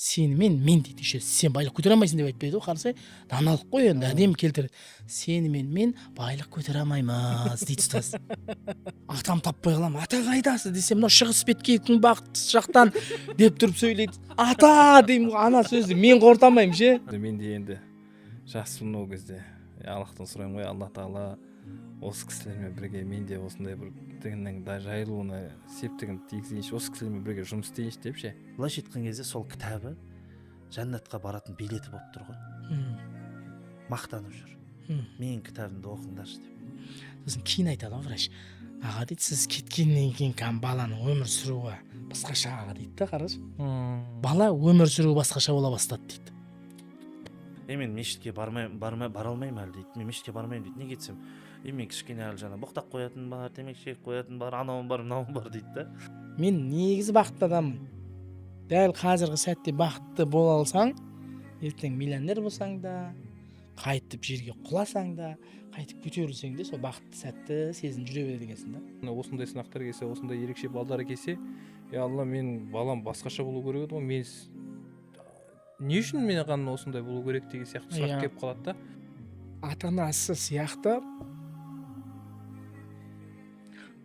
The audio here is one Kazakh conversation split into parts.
сен мен дейді, еще сен байлық көтере алмайсың деп айтпайды ғой, қарасай даналық қой енді, әдемі келтіреді. Сені мен байлық көтере алмаймыз дейді ұстаз. Атам таппай қаламын, ата қайдасы десем, мынау шығыс беткей күнбағыс жақтан деп тұрып сөйлейді. Ата деймін, ана сөзді мен қорытамаймын ше. Мен де енді жақсымын ол кезде. Аллахтан сұраймын ғой, Алла тағала осы кісілермен бірге мен де осындай бір діннің жайылуына септігін тигізейінші, осы кісілермен бірге жұмыс істейінші деп ше. Былайша айтқан кезде сол кітабы жәннатқа баратын билеті болып тұр ғой. Мақтанып жүр. Менің кітабымды оқыңдаршы деп. Сосын кейін айтады ғой врач, аға дейді, сіз кеткеннен кейін баланың өмір сүруі басқаша аға дейді да, қарашы. Бала өмір сүруі басқаша бола бастады дейді. Мен мешітке бара алмаймын әлі дейді. Мен мешітке бармаймын дейді. Неге кетсем? Мен кішкене әлі жаңа боқтақ қоятын бар, темекі шегіп қоятын бар, анауым бар, мынауым бар дейді да. Мен негізі бақытты адаммын. Дәл қазіргі сәтте бақытты бола алсаң, ертең миллионер болсаң да, қайтып жерге құласаң да, қайтып көтерілсең де, сол бақытты сәтті сезініп жүре береді екенсің да. Осындай сынақтар келсе, осындай ерекше балдар келсе, Алла, мен балам басқаша болу керек еді ғой, мен не үшін маған осындай болу керек деген сияқты сұрақ келіп қалады да. Ата-анасы сияқты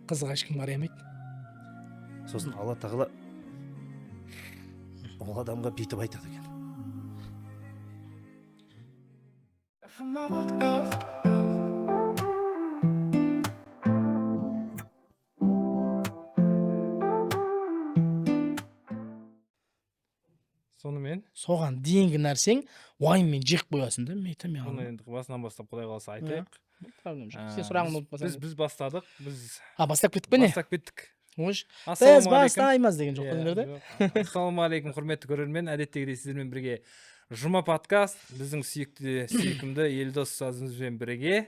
қызға ешкім қарай алмайды. Сосын Алла тағала ол адамға бүйтіп айтады екен. Сонымен соған дейінгі нәрсең уайыммен жек қоясың да. Оны енді басынан бастап Құдай қаласа айтайық. Проблема жоқ. Сен сұрағыңды ұмытпасаң. Біз бастадық. Біз бастап кеттік пе не? Бастап кеттік. Біз бастаймыз деген жоқ қой. Ассалаумағалейкум, құрметті көрермен. Әдеттегідей сіздермен бірге Жұма подкаст. Біздің сүйкімді Елдос ұстазымызбен бірге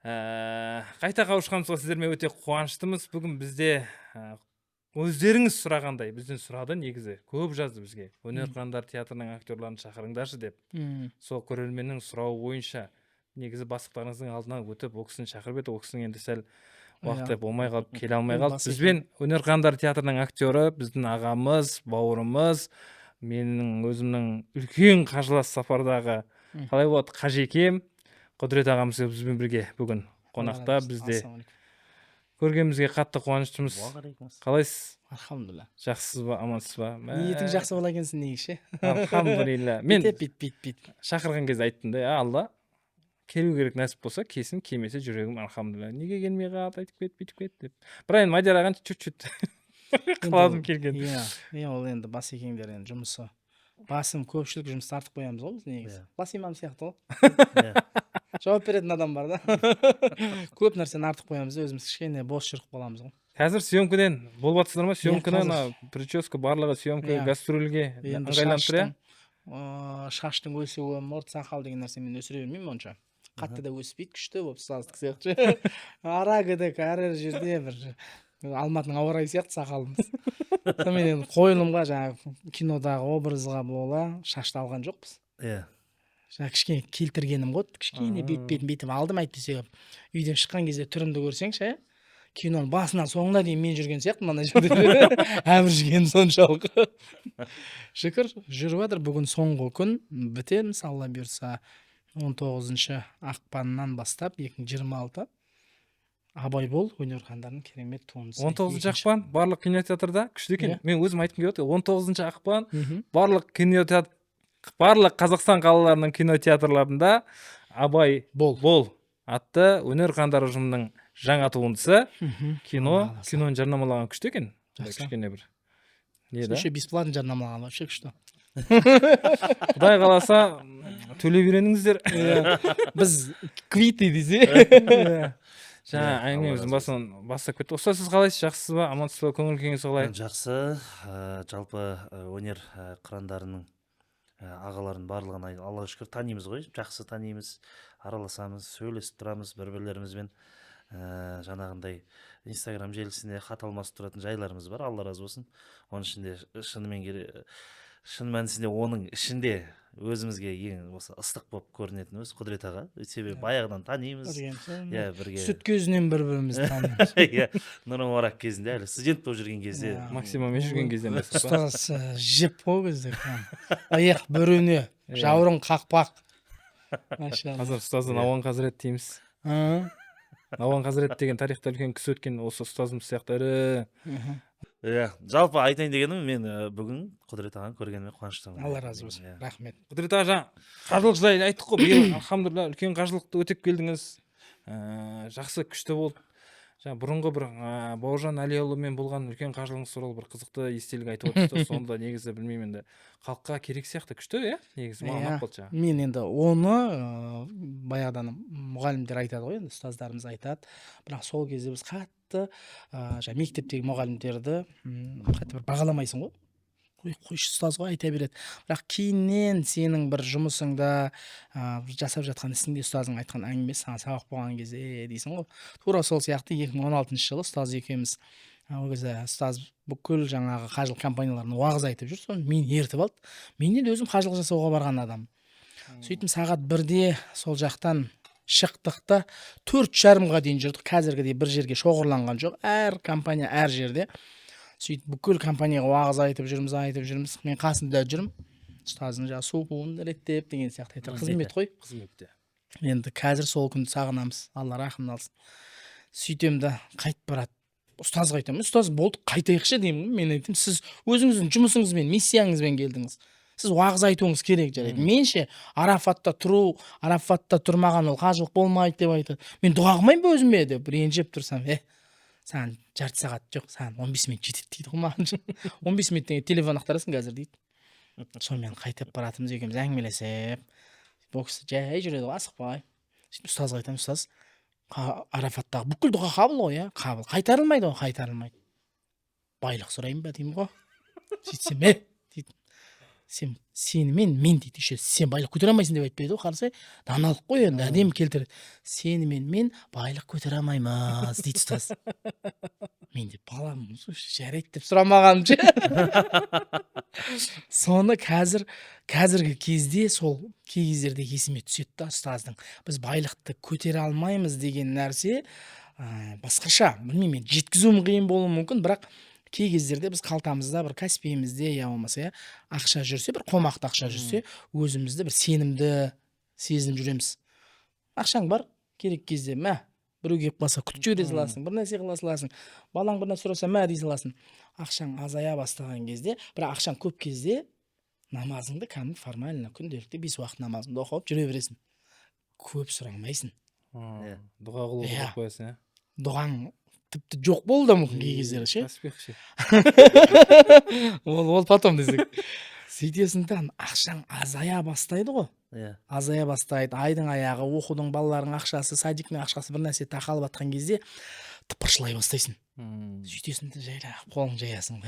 қайта қауышқанымызға сіздермен өте қуаныштымыз. Бүгін бізде өздеріңіз сұрағандай, бізден сұрады негізі. Көп жазды бізге. Өнер қырандар театрының актерларын шақырыңдаршы деп. Сол көрерменнің сұрауы бойынша негізі бастықтарыңыздың алдынан өтіп, ол кісіні шақырып еді. Ол кісінің енді сәл уақыты болмай қалып, келе алмай қалды. Бізбен Өнер қырандар театрының актері, біздің ағамыз, бауырымыз, менің өзімнің үлкен қажылас сапардағы қалай болады, Қажекем, Құдірет ағамыз бізбен бірге бүгін қонақта. Бізде көргенімізге қатты қуаныштымыз. Қалайсыз? Алхамдулилля. Жақсысыз ба, амансыз ба? Ниетің жақсы бола екенсің негізі. Алхамдулилля. Мен бит. шақырған кезде айттым да, Алла, келу керек нәсіп болса, келсін, келмесе жүрегім алхамдулилля. Неге келмей қалды, айтып кет, бүйтіп кет деп. Бірақ енді Мадияр ағаң чуть-чуть қаладым келген. Ол енді бас екеңдер енді жұмысы. Басым көпшілік жұмыс тартып қоямыз ғой біз негізі. Бас имам сияқты ғой. Жауап беретін адам бар да. Көп нәрсені артық қоямыз, өзіміз кішкене бос жүріп қаламыз ғой. Қазір съемкіден болып жатсыздар ма? Съемканы, прическа барлығы съемка, гастрольге ыңғайланып тұр, иә? Шаштың өсуі, мұрт, сақал деген нәрсе мен өсіре бермеймін онша. Қатты да өспейді, күшті болып ұстаздық сияқты. Ара гідік, әр жерде бір Алматының ауа райы сияқты сақалымыз. Сонымен қойылымға жаңағы кинодағы образға бола шашты алған жоқпыз. Иә. Жаңа кішкене келтіргенім ғой, кішкене бет-бетім алдым, әйтпесе үйден шыққан кезде түрімді көрсеңші, киноның басынан соңына дейін мен жүрген сияқты мына жерде. Әмір жүрген соншалық. Шүкір, жүріп жатыр. Бүгін соңғы күн бітеміз, Алла бұйырса 19 ақпаннан бастап 2026 Абай бол өнер қырандарының керемет туындысы. 19 ақпан барлық кинотеатрда күшті екен. Мен өзім айтқым келіп отыр. 19 ақпан барлық Қазақстан қалаларының кинотеатрларында Абай бол атты өнер қырандары ұжымының жаңа туындысы. Киноны жарнамалаған күшті екен. Кішкене бір. Еще бесплатно жарнамалаған вообще күшті. Құдай қаласа төлеп үйреніңіздер. Біз квиты десе. Жаңа әңгімеміздің басынан бастап кеттік. Ұстаз, сіз қалайсыз? Жақсысыз ба? Амансыз ба? Көңіл күйіңіз қалай? Жақсы. Жалпы өнер қырандарының ағаларын барлығын Аллаға шүкір танимыз ғой. Жақсы танимыз, араласамыз, сөйлесіп тұрамыз бір-бірлерімізбен. Жаңағындай Инстаграм желісінде хат алмасып тұратын жайларымыз бар. Алла разы болсын. Оның ішінде шынымен шын мәнісінде оның ішінде өзімізге ең осы ыстық болып көрінетін өзі Құдірет аға. Себебі баяғыдан танимыз. Иә, бірге. Сүт көзінен бір-бірімізді танимыз. Иә, Нұр Мүбарак кезінде әлі студент болып жүрген кезде. Максимум жүрген кезден бастап. Ұстаз жеп қой кезде. Аяқ бөріне, жауырын қақпақ. Қазір ұстаздан Ауан Қазірет дейміз. Ауан Қазірет деген тарихта үлкен кісі өткен осы ұстазымыз сияқты ірі. Иә, жалпы айтайын дегенім мен бүгін Құдірет ағаны көргеніме қуаныштымын. Алла разы болсын. Рахмет. Құдірет аға, қажылық жайлы айттық қой. Биыл алхамдулилля үлкен қажылықты өтеп келдіңіз. Жақсы күшті болды. Жаңа бұрынғы бір Бауыржан Әлиұлымен болған үлкен қажылығыңыз туралы бір қызықты естелік айтып отырсыз. Сонда негізі білмеймін енді халыққа керек сияқты күшті, иә? Негізі маған ұнап қалды жаңа. Мен енді оны баяғыдан мұғалімдер айтады ғой, енді ұстаздарымыз айтады. Бірақ сол кезде біз қатты жаңа мектептегі мұғалімдерді қатты бір бағаламайсың ғой. Қойшы ұстаз ғой, айта береді. Бірақ кейіннен сенің бір жұмысыңда жасап жатқан ісіңде ұстазың айтқан әңгімесі саған сабақ болған кезде дейсің ғой. Тура сол сияқты 2016 жылы ұстаз екеуміз ол кезде ұстаз бүкіл жаңағы қажылық компанияларына уағыз айтып жүр. Соны мен ертіп алды. Мен де өзім қажылық жасауға барған адам. Сөйтіп сағат 1-де сол жақтан шықтық та 4:30-ға дейін жүрдік. Қазіргідей бір жерге шоғырланған жоқ. Әр компания әр жерде. Сөйтіп бүкіл компанияға уағыз айтып жүрміз. Мен қасында жүрмін. Ұстаздың жаңағы суын реттеп деген сияқты айтыр. Қызмет қой. Қызметте. Енді қазір сол күнді сағынамыз. Алла рахымын алсын. Сөйтем да қайтып барады. Ұстазға айтамын. Ұстаз болды, қайтайықшы деймін. Мен айтамын, сіз өзіңіздің жұмысыңызбен, миссияңызбен келдіңіз. Сіз уағыз айтуыңыз керек жарайды. Менше Арафатта тұрмаған ол қажылық болмайды деп айтады. Мен дұға қылмаймын ба өзіме деп ренжіп тұрсам, саған жарты сағат жоқ, саған 15 минут жетеді дейді ғой маған. 15 минуттен кейін телефон ақтарасың қазір дейді. Сонымен қайтып баратырмыз екеуміз әңгімелесіп. Боксты жай жүреді ғой, асықпай. Ұстазға айтамын, ұстаз, Арафаттағы бүкіл дұға қабыл ғой, қабыл. Қайтарылмайды ғой, қайтарылмайды. Байлық сұрайын ба деймін ғой. Сөйтсем, дейді. Сенімен мен дейді, сен байлық көтере алмайсың деп айтпайды ғой, қарасай. Даналық қой енді, әдемі келтіреді. Сенімен мен байлық көтере алмаймыз дейді ұстаз. Мен де балам, жарайды деп сұрамағаным ше. Соны қазіргі кезде сол кей кездерде есіме түседі да ұстаздың. Біз байлықты көтере алмаймыз деген нәрсе басқаша. Білмеймін, мен жеткізуім қиын болуы мүмкін, бірақ кей кездерде біз қалтамызда бір каспиімізде я болмаса ақша жүрсе, бір қомақты ақша жүрсе, өзімізді бір сенімді сезініп жүреміз. Ақшаң бар, керек кезде біреу келіп қалса күтіп жібере саласың, бір нәрсе қыла саласың, балаң бір нәрсе сұраса дей саласың. Ақшаң азая бастаған кезде, бірақ ақшаң көп кезде намазыңды кәдімгі формально күнделікті 5 уақыт намазыңды оқып жүре бересің. Көп сұрамайсың. Дұға қылуға болып қоясың, Дұғаң тіпті жоқ болды да мүмкін кей кездері ше. Ол потом десек. Сөйтесің да ақшаң азая бастайды ғой. Азая бастайды. Айдың аяғы, оқудың, балалардың ақшасы, садиктің ақшасы бір нәрсе тақалып жатқан кезде тыпыршылай бастайсың. Сөйтесің де жайлап қолың жаясың.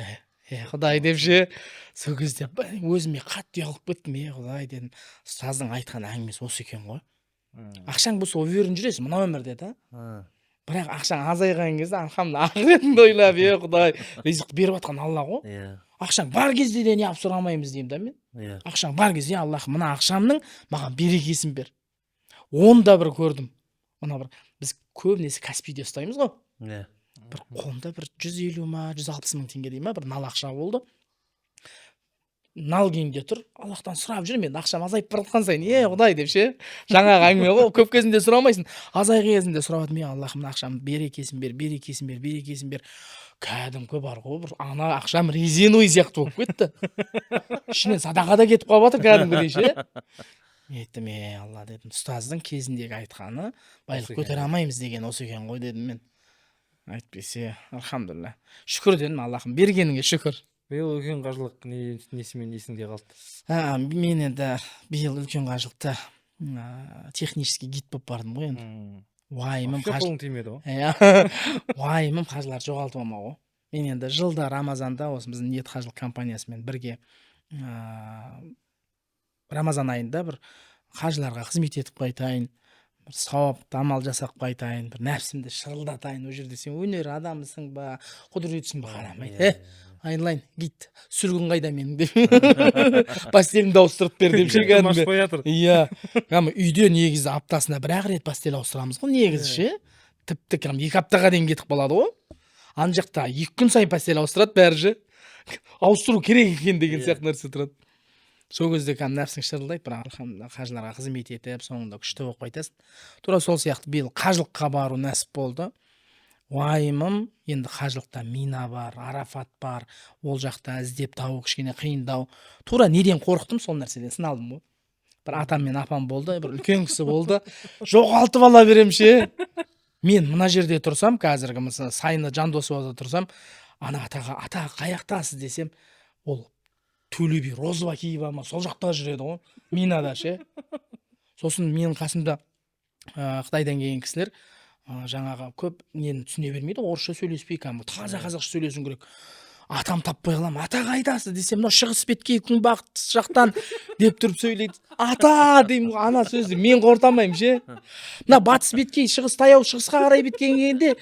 Құдай деп ше. Сол кезде өзіме қатты ұялып кеттім. Құдай дедім. Ұстаздың айтқан әңгімесі осы екен ғой. Ақшаң болса уверен жүресің мына өмірде да. Бірақ ақшаң азайған кезде алхамдулилля ақыретіңді ойлап, Құдай, ризық беріп жатқан Алла ғой. Ақшаң бар кезде де неғып сұрамаймыз деймін да мен. Ақшаң бар кезде, Аллах, мына ақшамның маған берекесін бер. Оны да бір көрдім. Біз көбінесе Каспийде ұстаймыз ғой. Бір қолымда бір 150 ма, 160 мың теңге дейм ма, бір нал ақша болды. Нал күйінде тұр, Аллахтан сұрап жүрмін, енді ақшам азайып баратқан сайын, Құдай деп ше. Жаңағы әңгіме ғой, көп кезінде сұрамайсың. Азайғы кезінде сұрап жатырмын, Аллахым, ақшам берекесін бер. Кәдімгі бар ғой, бір ана ақшам резиновый сияқты болып кетті. Ішінен садақа да кетіп қалып жатыр кәдімгідей ше. Айттым, Алла дедім, ұстаздың кезіндегі айтқаны байлық көтере алмаймыз деген осы екен ғой дедім мен. Айтпесе, алхамдулилля. Шүкір дедім, Аллахым, бергеніңе шүкір. Биыл үлкен қажылық несімен есіңде қалды? Мен енді биыл үлкен қажылықта технический гид болып бардым ғой енді. Уайымым қажылар жоғалтып алмау ғой. Мен енді жылда Рамазанда осы біздің ниет қажылық компаниясымен бірге Рамазан айында бір қажыларға қызмет етіп қайтайын, бір сауапты амал жасап қайтайын, бір нәпсімді шырылдатайын. Ол жерде сен өнер адамысың ба, құдіретсің ба қарамайды. айналайын гит сүргін қайда менің деп постелімді ауыстырып бер деп ше Жұмаш кәдімгі. қоя тұр. Иә кәдімгі үйде негізі аптасына бір-ақ рет постель ауыстырамыз ғой негізі ше тіпті кәдімгі 2 аптаға дейін кетіп қалады ғой ана жақта 2 күн сайын постель ауыстырады бәрі ше ауыстыру керек екен деген сияқты нәрсе тұрады. Сол кезде кәдімгі нәпсің шырылдайды, бірақ алхамдулилля қажыларға қызмет етіп, соңында күшті болып қайтасың. Тура сол сияқты биыл қажылыққа бару нәсіп болды. Уайымым енді қажылықта Мина бар, Арафат бар, ол жақта іздеп табу кішкене қиындау. Тура неден қорықтым, сол нәрседен сыналдым ғой. Бір атам мен апам болды, бір үлкен кісі болды. Жоғалтып ала берем ше. Мен мына жерде тұрсам, қазіргі мысалы Сайында Жандосовада тұрсам, ана атаға, ата қаяқтасыз десем, ол Төле би розова киіп ама сол жақта жүреді ғой Минада ше. Сосын менің қасымда Қытайдан келген кісілер жаңағы көп нені түсіне бермейді, орысша сөйлеспей кәдімгі таза қазақша сөйлесуің керек. Атам таппай қалам, ата қайдасыз десем, мынау шығыс беткей күнбағыс жақтан деп тұрып сөйлейді. Ата деймін, ана сөзді мен қортамаймын ше. Мына батыс беткей, шығыс таяу, шығысқа қарай беткейінде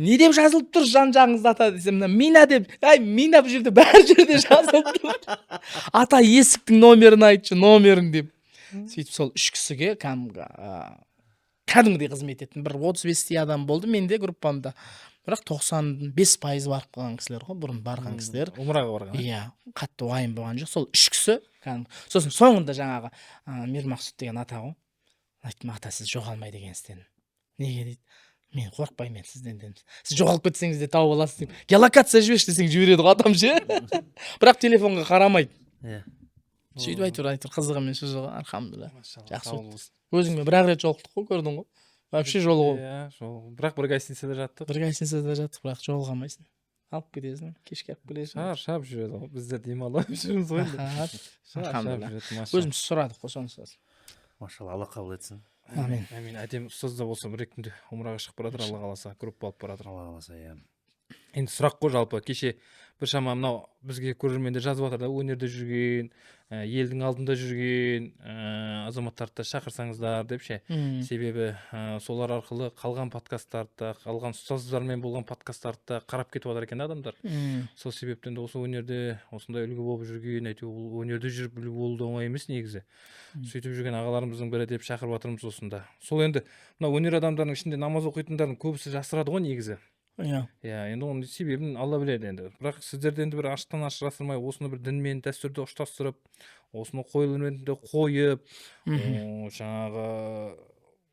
не деп жазылып тұр жан-жағыңызда ата десем, мына Мина деп, Мина бұл жерде бәр жерде жазылып тұр. Ата есіктің номерін айтшы, номерін деп. Сөйтіп сол 3 кісіге кәдімгідей қызмет еттім. Бір 35 адам болды менде группамда. Бірақ 95% барып қалған кісілер ғой, бұрын барған кісілер. Умраға барған. Иә, қатты уайым болған жоқ. Сол 3 кісі кәдімгі. Сосын соңында жаңағы Мирмақсұт деген ата ғой. Айттым, ата сіз жоғалмайды екенсізден. Неге дейді? Мен қорықпаймын сізден дедім. Сіз жоғалып кетсеңіз де тауып аласыз деп. Геолокация жіберші десең жібереді ғой атам ше. Бірақ телефонға қарамайды. Иә. Сөйтіп айтыр қызығымен шы жылы алхамдулилля. Жақсы болды. Өзіңмен бір-ақ рет жолықтық қой, көрдің ғой. Вообще жолығу. Иә, бірақ бір гостиницада жаттық. Бір гостиницада жаттық, бірақ жолығамайсың. Алып кетесің, кешке алып келесің. Шаршап жүреді ғой. Біздер демалып жүрміз ғой енді. Шаршап жүреді машалла. Өзіміз сұрадық қой сонысы. Машалла, Алла қабыл етсін. Амин. Амин. Әдемі ұстазда болса бір екі күнде умраға шығып баратыр, Алла қаласа, группа алып баратыр. Алла қаласа, иә. Енді сұрақ қой жалпы, кеше біршама мынау бізге көрермендер жазып жатыр да, өнерде жүрген, елдің алдында жүрген азаматтарды шақырсаңыздар деп ше. Себебі солар арқылы қалған подкасттарды, қалған ұстаздармен болған подкасттарды қарап кетіп жатыр екен адамдар. Сол себептен де осы өнерде осындай үлгі болып жүрген, әйтеуір өнерде жүріп үлгі болу оңай емес негізі. Сөйтіп жүрген ағаларымыздың бірі деп шақырып жатырмыз осында. Сол енді мына өнер адамдарының ішінде намаз оқитындардың көбісі жасырады ғой негізі. Иә. Енді оның себебін Алла біледі енді. Бірақ сіздерді енді бір аштан ашық жасырмай, осыны бір дінмен, дәстүрді ұштастырып, осыны қойылымды қойып, жаңағы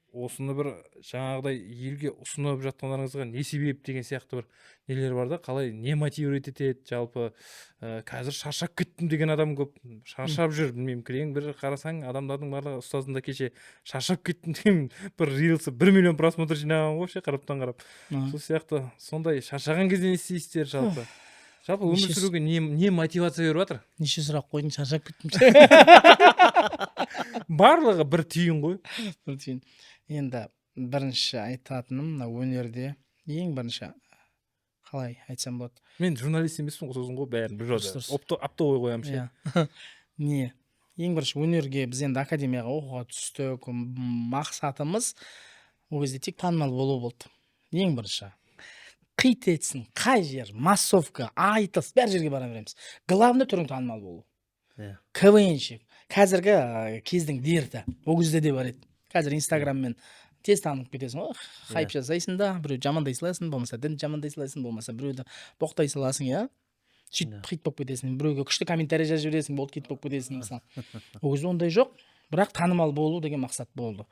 осыны бір жаңағыдай елге ұсынып жатқандарыңызға не себеп деген сияқты бір нелер бар да, қалай не мотивировать етеді жалпы. Қазір шаршап кеттім деген адам көп, шаршап жүр, білмеймін, кілең бір қарасаң адамдардың барлығы ұстазында кеше шаршап кеттім деген бір рилсы 1 миллион просмотр жинаған ғой ше, қараптан қарап. Сол сияқты сондай шаршаған кезде не істейсіздер жалпы? Жалпы өмір сүруге не мотивация беріп жатыр? Неше сұрақ қойдың, шаршап кеттім. Барлығы бір түйін ғой. Бір түйін. Енді бірінші айтатыным мына өнерде ең бірінші қалай айтсам болады. Мен журналист емеспін ғой, сосын ғой бәрін бір жода. Апта ой қоямын ше. Не? Ең бірінші өнерге біз енді академияға оқуға түстік, мақсатымыз ол кезде тек танымал болу болды. Ең бірінші. Қит етсін, қай жер, массовка, айтыс, бәр жерге бара береміз. Главный түрің танымал болу. КВНшік. Қазіргі кездің дерті. Ол кезде де бар еді. Қазір инстаграммен тез танып кетесің ғой. Хайп жасайсың да, біреу жамандай саласың, болмаса дін жамандай саласың, болмаса біреуді боқтай саласың, иә. Сөйтіп хит болып кетесің. Біреуге күшті комментарий жазып жібересің, болды хит болып кетесің мысалы. Ол кезде ондай жоқ, бірақ танымал болу деген мақсат болды.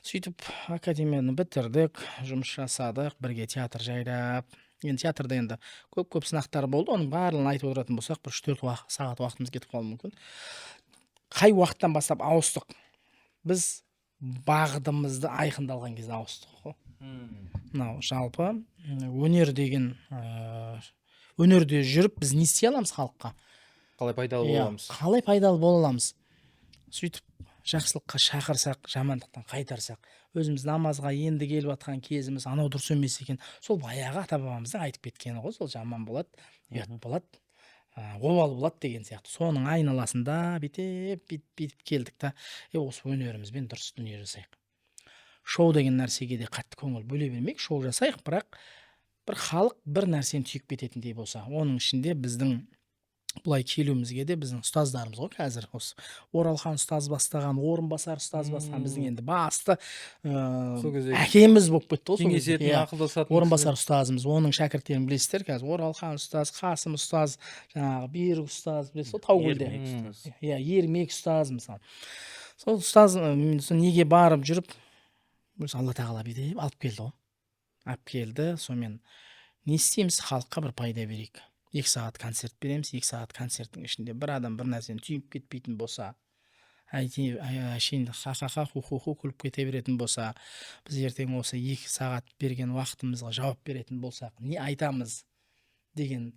Сөйтіп академияны бітірдік, жұмыс жасадық, бірге театр жайлап. Енді театрда енді көп сынақтар болды, оның барлығын айтып отыратын болсақ, бір 3-4 сағат уақытымыз кетіп қалуы мүмкін. Қай уақыттан бастап ауыстық? Біз бағытымызды айқындалған кезде ауыстық ғой. Мынау жалпы өнер деген өнерде жүріп біз не істей аламыз халыққа? Қалай пайдалы бола аламыз? Қалай пайдалы бола аламыз? Сөйтіп жақсылыққа шақырсақ, жамандықтан қайтарсақ, өзіміз намазға енді келіп жатқан кезіміз анау дұрыс емес екен. Сол баяғы ата-бабамыздың айтып кеткені ғой, сол жаман болады, ұят болады, обал болады деген сияқты. Соның айналасында бүйтіп келдік та, осы өнерімізбен дұрыс дүние жасайық. Шоу деген нәрсеге де қатты көңіл бөле бермейік, шоу жасайық, бірақ бір халық бір нәрсені түйіп кететіндей болса, оның ішінде біздің былай келуімізге де біздің ұстаздарымыз ғой қазір осы Оралхан ұстаз бастаған, Орынбасар ұстаз бастаған біздің енді басты Сол кезде әкеміз болып кетті ғой сол кезде. кеңесетін, ақылдасатын Орынбасар ұстазымыз, оның шәкірттерін білесіздер қазір, Оралхан ұстаз, Қасым ұстаз, жаңағы Берік ұстаз, білесіз ғой Таугөлде. Иә, Ермек ұстаз мысалы. Сол ұстаз неге барып жүріп, өзі Алла тағала бүйтіп алып келді ғой. Алып келді, сонымен не істейміз, халыққа бір пайда берейік. 2 сағат концерт береміз, 2 сағат концерттің ішінде бір адам бір нәрсені түйіп кетпейтін болса, әшейін ха-ха-ха, ху-ху-ху күліп кете беретін болса, біз ертең осы 2 сағат берген уақытымызға жауап беретін болсақ, не айтамыз деген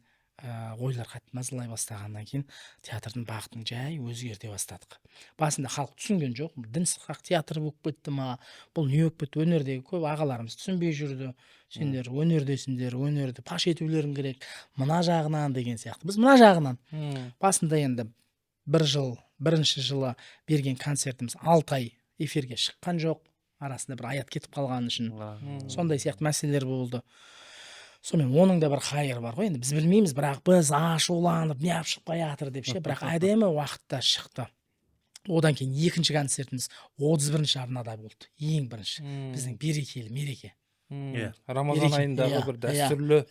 ойлар қатты мазалай бастағаннан кейін театрдың бағытын жай өзгерте бастадық. Басында халық түсінген жоқ, дін сықақ театр болып кетті ма, бұл не болып кетті, өнердегі көп ағаларымыз түсінбей жүрді. Сендер өнердесіңдер, өнерді паш етулерің керек, мына жағынан деген сияқты. Біз мына жағынан. Басында енді бірінші жылы берген концертіміз 6 ай эфирге шыққан жоқ, арасында бір аят кетіп қалған үшін. Сондай сияқты мәселелер болды. Сонымен оның да бір қайыры бар ғой, енді біз білмейміз, бірақ біз ашуланып неғып шықпай жатыр деп ше, бірақ әдемі уақытта шықты. Одан кейін екінші концертіміз 31-ші арнада болды, ең бірінші. Біздің берекелі мереке. Рамазан айындағы бір дәстүрлі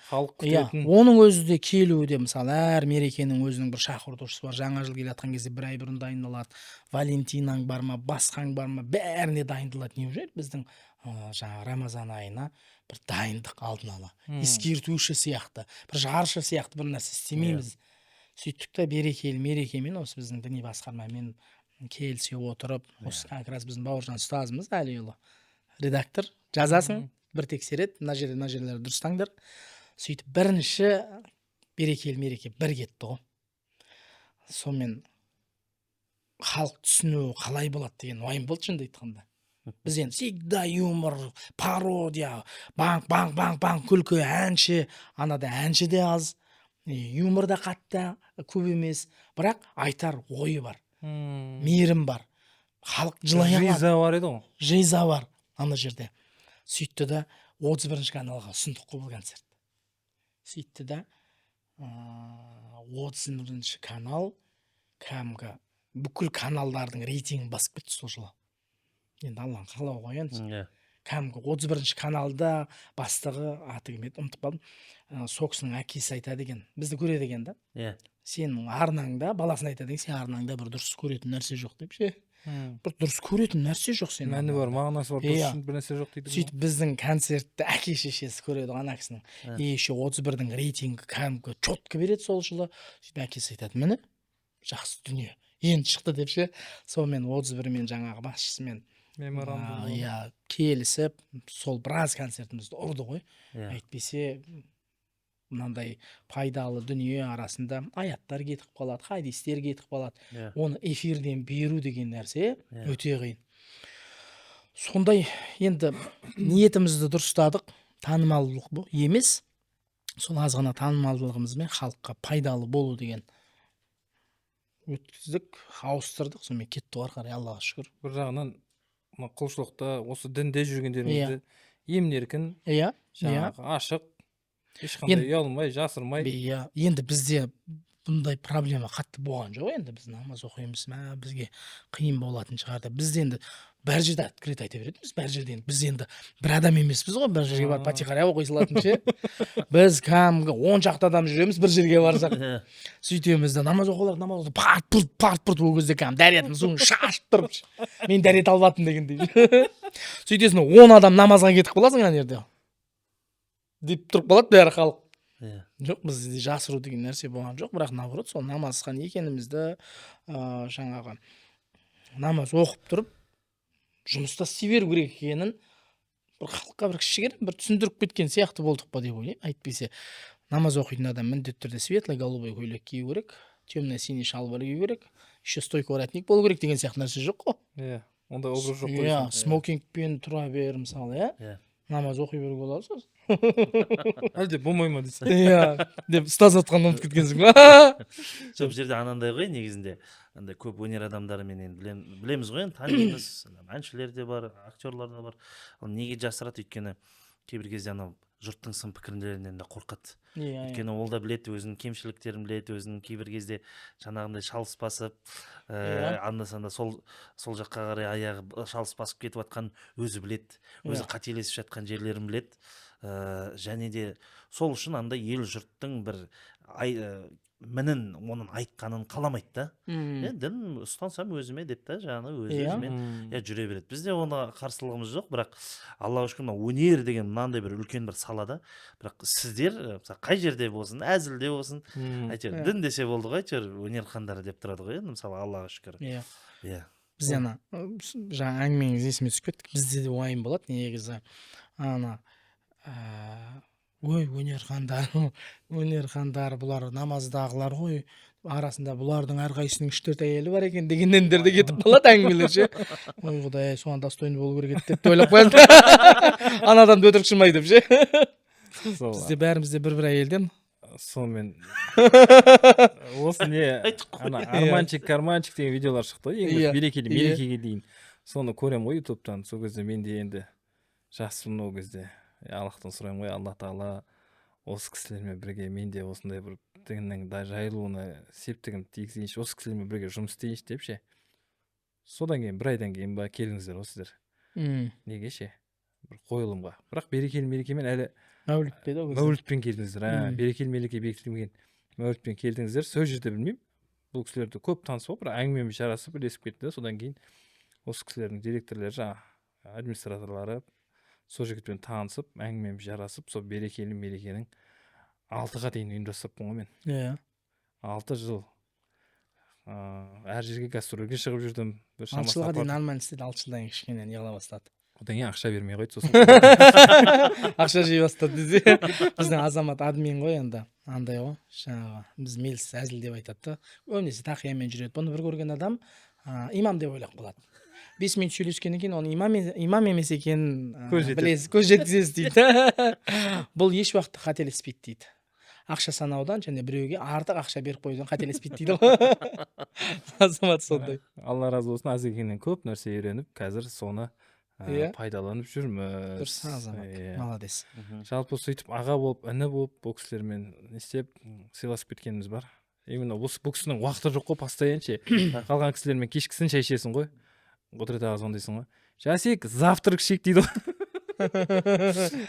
халық күтетін. Оның өзі де келуі де, мысалы, әр мерекенің өзінің бір шақыртушысы бар. Жаңа жыл келе жатқан кезде бір ай бұрын дайындалады. Валентинаң бар ма, басқаң бар ма, бәріне дайындалады. Не уже біздің жаңа Рамазан айына бір дайындық алдын ала. Ескертуші сияқты, бір жаршы сияқты бір нәрсе істемейміз. Сөйттік та берекелі мерекемен осы біздің діни басқармамен келісе отырып, осы как раз біздің Бауыржан ұстазымыз Әлиұлы редактор, жазасын, бір тексереді, мына жерлерді дұрыстаңдар. Сөйтіп бірінші берекелі мереке бір кетті ғой. Сонымен халық түсіну қалай болады деген уайым болды шынымды айтқанда. Біз енді всегда юмор, пародия, банк күлкі, әнші, анада әнші де аз, юмор да қатты көп емес, бірақ айтар ойы бар, мейірім бар, халық жылай алады. Жиза бар еді ғой. Жиза бар ана жерде. Сөйтті да 31-ші каналға ұсындық қой бұл концерт. Сөйтті да 31-ші канал кәдімгі бүкіл каналдардың рейтингін басып кетті сол жылы. Енді Алланың қалауы ғой енді. Кәдімгі 31-ші каналда бастығы аты кім еді, ұмытып қалдым. Сол кісінің әкесі айтады екен, бізді көреді екен да. Сенің арнаңда, баласына айтады екен, сен арнаңда бір дұрыс көретін нәрсе жоқ деп ше. Бір дұрыс көретін нәрсе жоқ сенің. Мәні бар, мағынасы бар, дұрыс бір нәрсе жоқ дейді. Сөйтіп біздің концертті әке шешесі көреді ана кісінің. Еще 31-дің рейтингі кәдімгі четко береді сол жылы. Сөйтіп әкесі айтады, міне жақсы дүние енді шықты деп ше. Сонымен 31-мен жаңағы басшысымен меморандум келісіп, сол біраз концертімізді ұрды ғой. Әйтпесе мынандай пайдалы дүние арасында аяттар кетіп қалады, хадистер кетіп қалады. Оны эфирден беру деген нәрсе өте қиын. Сондай енді ниетімізді дұрыстадық, танымалдылық емес, сол аз ғана танымалдылығымызбен халыққа пайдалы болу деген өткіздік, ауыстырдық, сонымен кетті ғой қарай, Аллаға шүкір. Бір жағынан құлшылықта осы дінде жүргендерімізді емін-еркін, жаңағы ашық, ешқандай ұялмай, жасырмай. Енді бізде бұндай проблема қатты болған жоқ, енді біз намаз оқимыз, бізге қиын болатын шығар деп. Біз енді бәр жерде открыто айта беретінбіз, бәр жерде біз енді бір адам емеспіз ғой, бір жерге барып патихария оқи салатын ше. Біз кәдімгі 10 шақты адам жүреміз бір жерге барсақ. Сөйтеміз де намаз оқылар, намаз оқылар, парт ол кезде кәдімгі дәреттің суын шашып тұрып, мен дәрет албадым дегендей. Сөйтесің 10 адам намазға кетіп қаласың ана жерде. Деп тұрып қалады бәрі халық. Жоқ, бізде жасыру деген нәрсе болған жоқ, бірақ наоборот сол намазхан екенімізді жаңағы намаз оқып тұрып жұмыста істей беру керек екенін бір халыққа бір кішігірім бір түсіндіріп кеткен сияқты болдық па деп ойлаймын. Әйтпесе намаз оқитын адам міндетті түрде светло-голубой көйлек кию керек, темно-синий шалбар кию керек, еще стойкий воротник болу керек деген сияқты нәрсе жоқ қой. Ондай образ жоқ қой. Смокингпен тұра бер мысалы, намаз оқи беруге болады сосын. Әлде болмай ма дейсің? Деп ұстаз отқанды ұмытып кеткенсің ба? Жоқ, бұл жерде анандай ғой, негізінде андай көп өнер адамдарымен енді білеміз ғой, енді танимыз, әншілер де бар, актерлар да бар. Ал неге жасырады, өйткені кейбір кезде анау жұрттың сын пікірлерінен де қорқады. Иә. Өйткені ол да білет, өзінің кемшіліктерін білет, өзінің кейбір кезде жаңағындай шалыс басып, анда-санда сол жаққа қарай аяғы шалыс басып кетіп жатқан өзі білет, өзі қателесіп жатқан жерлерін білет. Және де сол үшін андай ел жұрттың бір мінін, оның айтқанын қаламайды да. Дін ұстансам өзіме деп та, жаңағы өзімен жүре береді. Бізде оны қарсылығымыз жоқ, бірақ Аллаға шүкір, өнер деген мынандай бір үлкен бір салада, бірақ сіздер қай жерде болсын, әзілде болсын, әйтеуір дін десе болды ғой, әйтеуір өнер хандары деп тұрады ғой, енді мысалы Аллаға шүкір. Иә. Бізде ана жаңа әңгімеңіз есіме түсіп кетті. Бізде де уайым болады негізі. Ана ой, өнер хандары бұлар намаздағылар ғой, арасында бұлардың әрқайсының 3-4 әйелі бар екен дегеннен де кетіп қалады әңгімелер ше. Ой құдай, соған достойны болу керек еді деп ойлап қояды. Ана адамды өтірік шырмай деп ше. Бізде бәрімізде бір әйелден. Сонымен осы не ана арманчик деген видеолар шықты ғой, ең берекелі мерекеге дейін. Соны көремін ғой ютубтан. Сол кезде мен де енді жаспын ол кезде. Аллахтан сұраймын ғой, Алла Тағала осы кісілермен бірге мен де осындай бір діннің жайылуына септігін тигізейінші, осы кісілермен бірге жұмыс істейінші деп ше. Содан кейін бір айдан кейін ба келіңіздер осыздар. Неге ше? Бір қойылымға. Бірақ берекелі мерекемен әлі мәулітпен келдіңіздер. Берекелі мереке бекітілген мәулітпен келдіңіздер. Сол жерде білмеймін. Бұл кісілерді көп танысып, бір әңгімемен жарасып, ілесіп кетті. Содан кейін осы кісілердің директорлары, жаңа администраторлары сол жігітпен танысып, әңгімемен жарасып, сол берекелі мерекенің 6-ға дейін ұйымдастырыппын ғой мен. 6 жыл. Әр жерге гастрольге шығып жүрдім. 6 жылға дейін Алман істеді, 6 жылдан кейін кішкене неғыла бастады. Одан кейін ақша бермей қойды сосын. Ақша жей бастады десе. Біздің азамат админ ғой енді. Андай ғой, жаңағы біз мелс әзіл деп айтады да. Көбінесе тақиямен жүреді. Бұны бір көрген адам имам деп ойлап қалады. 5 минут сөйлескеннен кейін оны имам емес екенін білесіз, көз жеткізесіз дейді. Бұл еш уақытта қателеспейді дейді. Ақша санаудан және біреуге артық ақша беріп қоюдан қателеспейді дейді. Азамат сондай. Алла разы болсын, Азекеңнен көп нәрсе үйреніп, қазір соны пайдаланып жүрміз. Дұрыс, азамат. Молодец. Жалпы сөйтіп аға болып, іні болып, бұл кісілермен істеп, сыйласып кеткеніміз бар. Именно бұл кісінің уақыты жоқ қой, постоянно. Қалған кісілермен кешкісін шай ішесің ғой. Құдірет аға сондайсың ғой. Жасек, завтрак ішейік дейді ғой.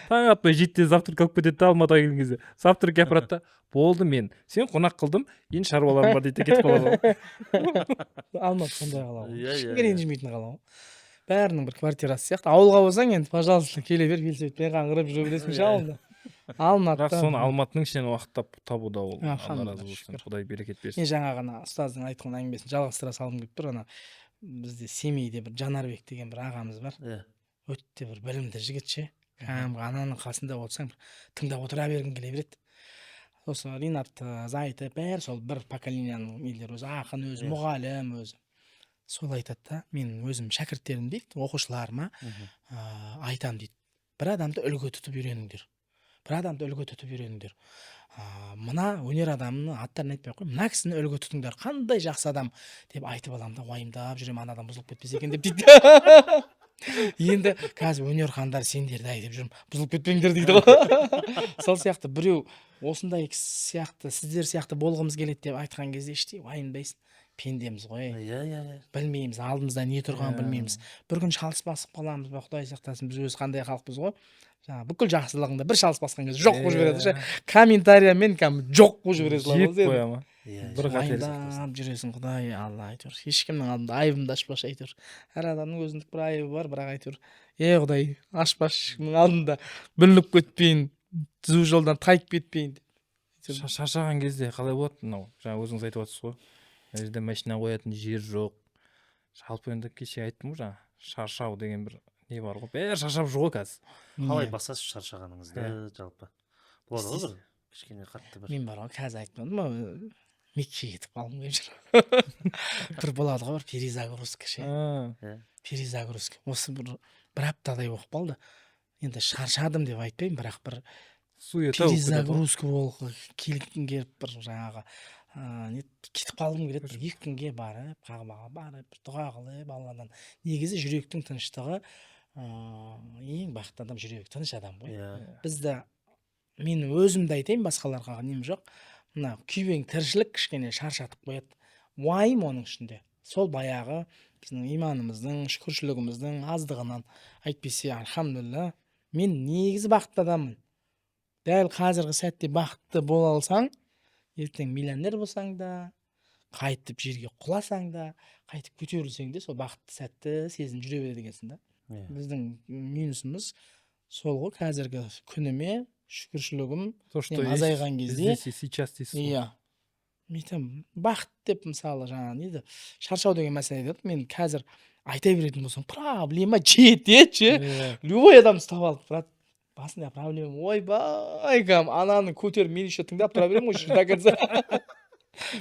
Таң атпай 7-де завтрак алып кетеді да, Алматыға келген кезде. Завтрак апарады да, болды мен. Сен қонақ қылдым, енді шаруаларым бар дейді, кетіп қалады ғой. Алматы сондай қала ғой. Ешкімге ренжімейтін қала ғой. Бәрінің бір квартирасы сияқты. Ауылға болсаң енді, пожалуйста, келе бер, велосипедпен қаңғырып жүре бересің ше ауылда. Алматыда. Бірақ соны Алматының ішінен уақыт табуда ол. Алла разы болсын. Құдай берекет берсін. Мен жаңа ғана ұстаздың айтқан әңгімесін жалғастыра салғым келіп тұр. Ана бізде семейде бір Жанарбек деген бір ағамыз бар. Өте бір білімді жігіт ше. Ананың қасында отырсаң тыңдап отыра бергің келе береді. Осы Ринат Зайытов бәрі сол бір поколенияның нелері, өзі ақын, өзі мұғалім, өзі. Сол айтады да, мен өзім шәкірттерім дейді, оқушыларыма айтам дейді. Бір адамды үлгі тұтып үйреніңдер. Мына өнер адамының аттарын айтпай қой, мына кісіні үлгі тұтыңдар, қандай жақсы адам деп айтып аламын да, уайымдап жүрем, ана адам бұзылып кетпесе екен деп дейді. Енді қазір өнер хандар сендерді айтып жүрмін, бұзылып кетпеңдер дейді ғой. Сол сияқты біреу осындай сияқты, сіздер сияқты болғымыз келеді деп айтқан кезде іштей уайымдайсың. Пендеміз ғой. Білмейміз, алдымызда не тұрғанын білмейміз. Bir күн шалыс басып қаламыз ба, Құдай сақтасын, біз өзі қандай халықпыз ғой. Жаңа бүкіл жақсылығыңда бір шалыс басқан кезде жоқ қылып жібереді ше. Комментариямен жоқ қылып жібересің. Жеп қоя ма? Бір қателесіп жүресің, Құдай Алла әйтеуір. Ешкімнің алдында айыбымды ашпашы әйтеуір. Әр адамның өзіндік бір айыбы бар, бірақ әйтеуір. Құдай, ашпашы ешкімнің алдында. Бүлініп кетпейін, түзу жолдан тайып кетпейін. Шаршаған кезде қалай болады? Мынау жаңа өзіңіз айтып отырсыз ғой. Жерде машина қоятын жер жоқ. Жалпы енді кеше айттым ғой жаңа, шаршау деген бір не бар ғой. Бәрі шаршап жүр ғой қазір. Қалай басасыз шаршағаныңызды жалпы? Болады ғой бір кішкене қатты бір. Мен бар ғой қазір айтпадым, Меккеге кетіп қалғым келіп жүр. Бір болады ғой, бір перезагрузка ше. Перезагрузка. Осы бір аптадай болып қалды. Енді шаршадым деп айтпаймын, бірақ бір перезагрузка болып келгім келіп бір жаңағы кетіп қалғым келеді, бір 2 күнге барып, Қағбаға барып, бір дұға қылып Алладан. Негізі жүректің тыныштығы ең бақытты адам жүрегі тыныш адам ғой. Бізді мен өзімді айтайын, басқаларға нем жоқ. Мына күйбең тіршілік кішкене шаршатып қояды. Уайым оның ішінде. Сол баяғы біздің иманымыздың, шүкіршілігіміздің аздығынан. Әйтпесе, альхамдулилля, мен негізі бақытты адаммын. Дәл қазіргі сәтте бақытты бола алсаң, ертең миллионер болсаң да, қайтып жерге құласаң да, қайтып көтерілсең де, сол бақытты сәтті сезініп жүре береді екенсің да. Біздің минусымыз сол ғой, қазіргі күніме шүкіршілігім То, что мен есть азайған кезде. здесь и сейчас дейсіз ғой. Иә. Мен айтамын, бақыт деп мысалы жаңағы не еді, шаршау деген мәселе айтады. Мен қазір айта беретін болсам, проблема жетеді. Любой адам ұстап алып, брат, басында проблема, ойбай, ананы көтеріп мен еще тыңдап тұра беремін ғой до конца.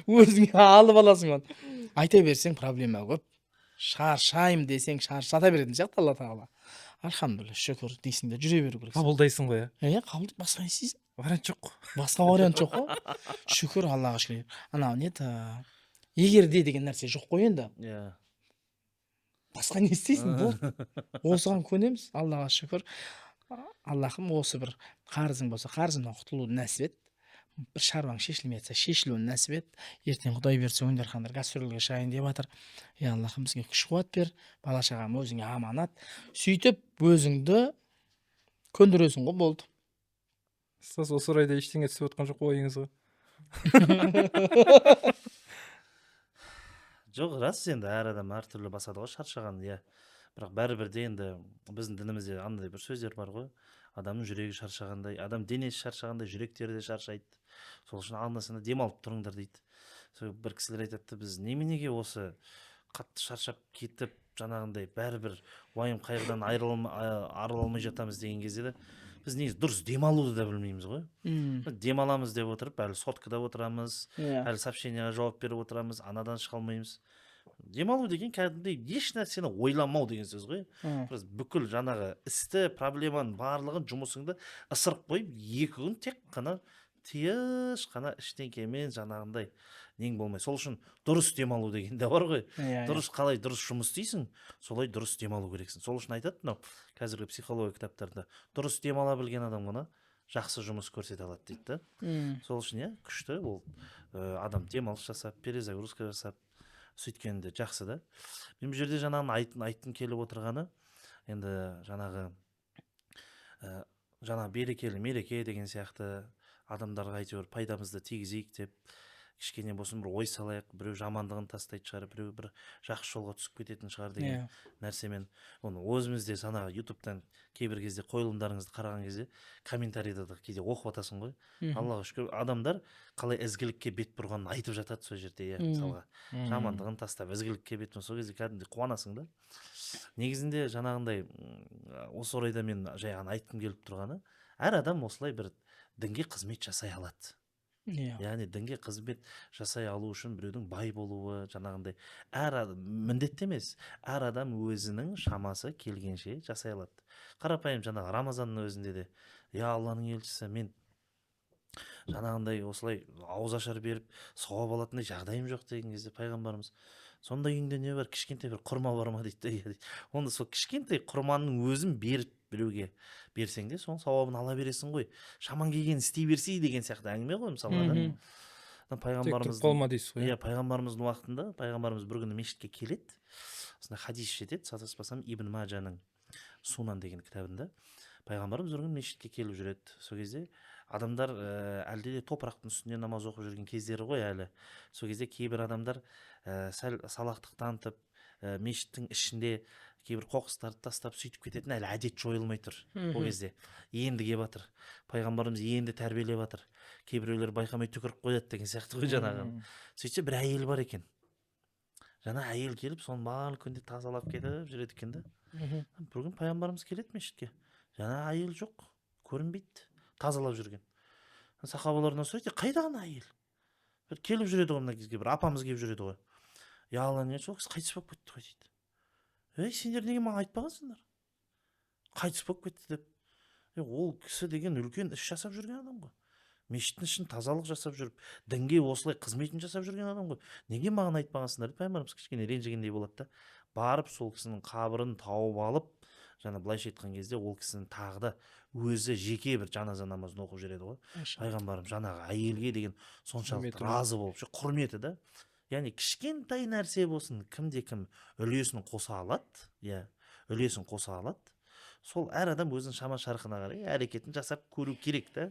Өзіңе алып аласың оны. Айта берсең проблема көп. Шаршаймын десең шаршата беретін сияқты Алла тағала. Альхамдулилля, шүкір дейсің де жүре беру керек. Қабылдайсың ғой, Иә, қабыл, басқа не істейсің? вариант жоқ. Басқа вариант жоқ қой. Шүкір Аллаға шүкір. Анау не еді, егер де деген нәрсе жоқ қой енді. Иә. Басқа не істейсің? Бұл осыған көнеміз. Аллаға шүкір. Аллахым осы бір қарызың болса, қарызымнан құтылуды нәсіп ет. Бір шаруаң шешілмей жатса, шешілуін нәсіп ет. Ертең Құдай берсе, өнерхандар гастрольге шығайын деп жатыр. Ей Аллахым, бізге күш қуат бер, бала шағам өзіңе аманат. Сөйтіп өзіңді көндіресің ғой, болды. Сіз осы орайда ештеңе түсіп отқан жоқ ойыңызға. Жоқ, рас енді әр адам әртүрлі басады ғой шаршаған, иә. Бірақ бәрібір де енді біздің дінімізде андай бір сөздер бар ғой. Адамның жүрегі шаршағандай, адам денесі шаршағандай, жүректері де шаршайды. Сол үшін анда-санда демалып тұрыңдар дейді. Сол бір кісілер айтады, біз неменеге осы қатты шаршап кетіп, жаңағындай бәрібір уайым қайғыдан арыла алмай жатамыз деген кезде де біз негізі дұрыс демалуды да білмейміз ғой. Демаламыз деп отырып, әлі соткада отырамыз, әлі сообщениеға жауап беріп отырамыз, анадан шыға алмаймыз. Демалу деген кәдімгідей еш нәрсені ойламау деген сөз ғой. Біз бүкіл жаңағы істі, проблеманың барлығын, жұмысыңды ысырып қойып, 2 күн тек қана тыныш қана ештеңкемен жаңағындай нең болмай. Сол үшін дұрыс демалу деген де бар ғой. Дұрыс қалай дұрыс жұмыс істейсің, солай дұрыс демалу керексің. Сол үшін айтады, мынау қазіргі психология кітаптарында дұрыс демала білген адам ғана жақсы жұмыс көрсете алады дейді. Сол үшін иә, күшті ол адам демалыс жасап, перезагрузка жасап сөйткенде жақсы да. Мен бұл жерде жаңағы айтқым келіп отырғаны, енді жаңағы берекелі мереке деген сияқты адамдарға әйтеуір пайдамызды тигізейік деп кішкене болсын бір ой салайық, біреу жамандығын тастайды шығар, біреу бір жақсы жолға түсіп кететін шығар деген нәрсемен оны өзімізде жаңағы ютубтан кейбір кезде қойылымдарыңызды қараған кезде комментарийді кейде оқып атасың ғой. Аллаға шүкір, адамдар қалай ізгілікке бет бұрғанын айтып жатады сол жерде, иә, мысалға жамандығын тастап ізгілікке бет бұрған, сол кезде кәдімгідей қуанасың да. Негізінде жаңағындай осы орайда мен жай ғана айтқым келіп тұрғаны, әр адам осылай бір дінге қызмет жасай алады. Яғни дінге қызмет жасай алу үшін біреудің бай болуы, жаңағындай әр адам міндетті емес, әр адам өзінің шамасы келгенше жасай алады. Қарапайым жаңағы Рамазанның өзінде де, я Алланың елшісі, мен жаңағындай осылай ауыз ашар беріп сауап алатындай жағдайым жоқ деген кезде пайғамбарымыз, сонда үйіңде не бар, кішкентай бір құрма бар ма дейді. Онда сол кішкентай құрманың өзін беріп біреуге берсең де соның сауабын ала бересің ғой. Шаман келгенін істей берсей деген сияқты әңгіме ғой мысалы. Пайғамбарымыздың уақытында пайғамбарымыз бір күні мешітке келеді. Осындай хадис жетеді, сатаспасам Ибн Маджаның Сунан деген кітабында. Пайғамбарымыз бір күні мешітке келіп жүреді. Сол кезде адамдар әлде де топырақтың үстінде намаз оқып жүрген кездері ғой әлі. Сол кезде кейбір адамдар сәл салақтық танытып, мешіттің ішінде кейбір қоқыстарды тастап сөйтіп кететін, әлі әдет жойылмай тұр. Ол кезде енді келіп жатыр. Пайғамбарымыз енді тәрбиелеп жатыр. Кейбіреулер байқамай түкіріп қояды деген сияқты ғой жаңағы. Сөйтсе бір әйел бар екен. Жаңа әйел келіп, соны барлық күнде тазалап кетіп жүреді екен да. Бір күн пайғамбарымыз келеді мешітке. Жаңа әйел жоқ, көрінбейді, тазалап жүрген. Сахабаларынан сұрайды, қайда ана әйел? Бір келіп жүреді ғой мына кезге, бір апамыз келіп жүреді ғой. Я Алланың елшісі, ол кісі қайтыс болып кетті ғой дейді. Сендер неге маған айтпағансыңдар? Қайтыс болып кетті деп. Ол кісі деген үлкен іс жасап жүрген адам ғой. Мешіттің ішін тазалық жасап жүріп, дінге осылай қызметін жасап жүрген адам ғой. Неге маған айтпағансыңдар деп пайғамбарымыз кішкене ренжігендей болады да. Барып сол кісінің қабірін тауып алып, жаңа былайша айтқан кезде ол кісінің тағы да өзі жеке бір жаназа намазын оқып жүреді ғой. Пайғамбарым жаңағы әйелге деген соншалықты разы болып құрметі да. Яғни кішкентай нәрсе болсын, кімде кім үлесін қоса алады, үлесін қоса алады. Сол әр адам өзінің шама шарқына қарай әрекетін жасап көру керек та.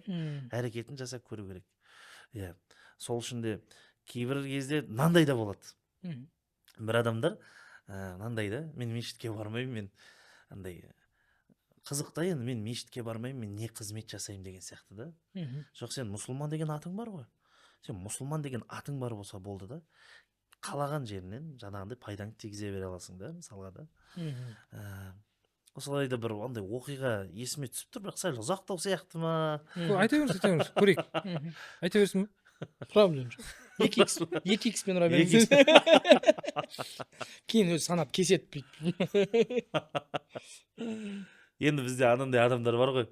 Әрекетін жасап көру керек. Сол үшін де кейбір кезде мынандай да болады. Бір адамдар мынандай да, мен мешітке бармаймын, мен андай қызық та, енді мен мешітке бармаймын, мен не қызмет жасаймын деген сияқты да. Жоқ, сен мұсылман деген атың бар ғой. Сен мұсылман деген атың бар болса болды да. Қалаған жерінен жаңағындай пайдаңды тигізе бере аласың да, мысалға да. Осылай да бір ондай оқиға есіме түсіп тұр, бірақ сәл ұзақтау сияқты ма? Айта беріңіз, көрейік. Айта берсін. Проблем жоқ. 2x пен ұра беріңіз. Кейін өзі санап кеседі бүйтіп. Енді бізде анандай адамдар бар ғой.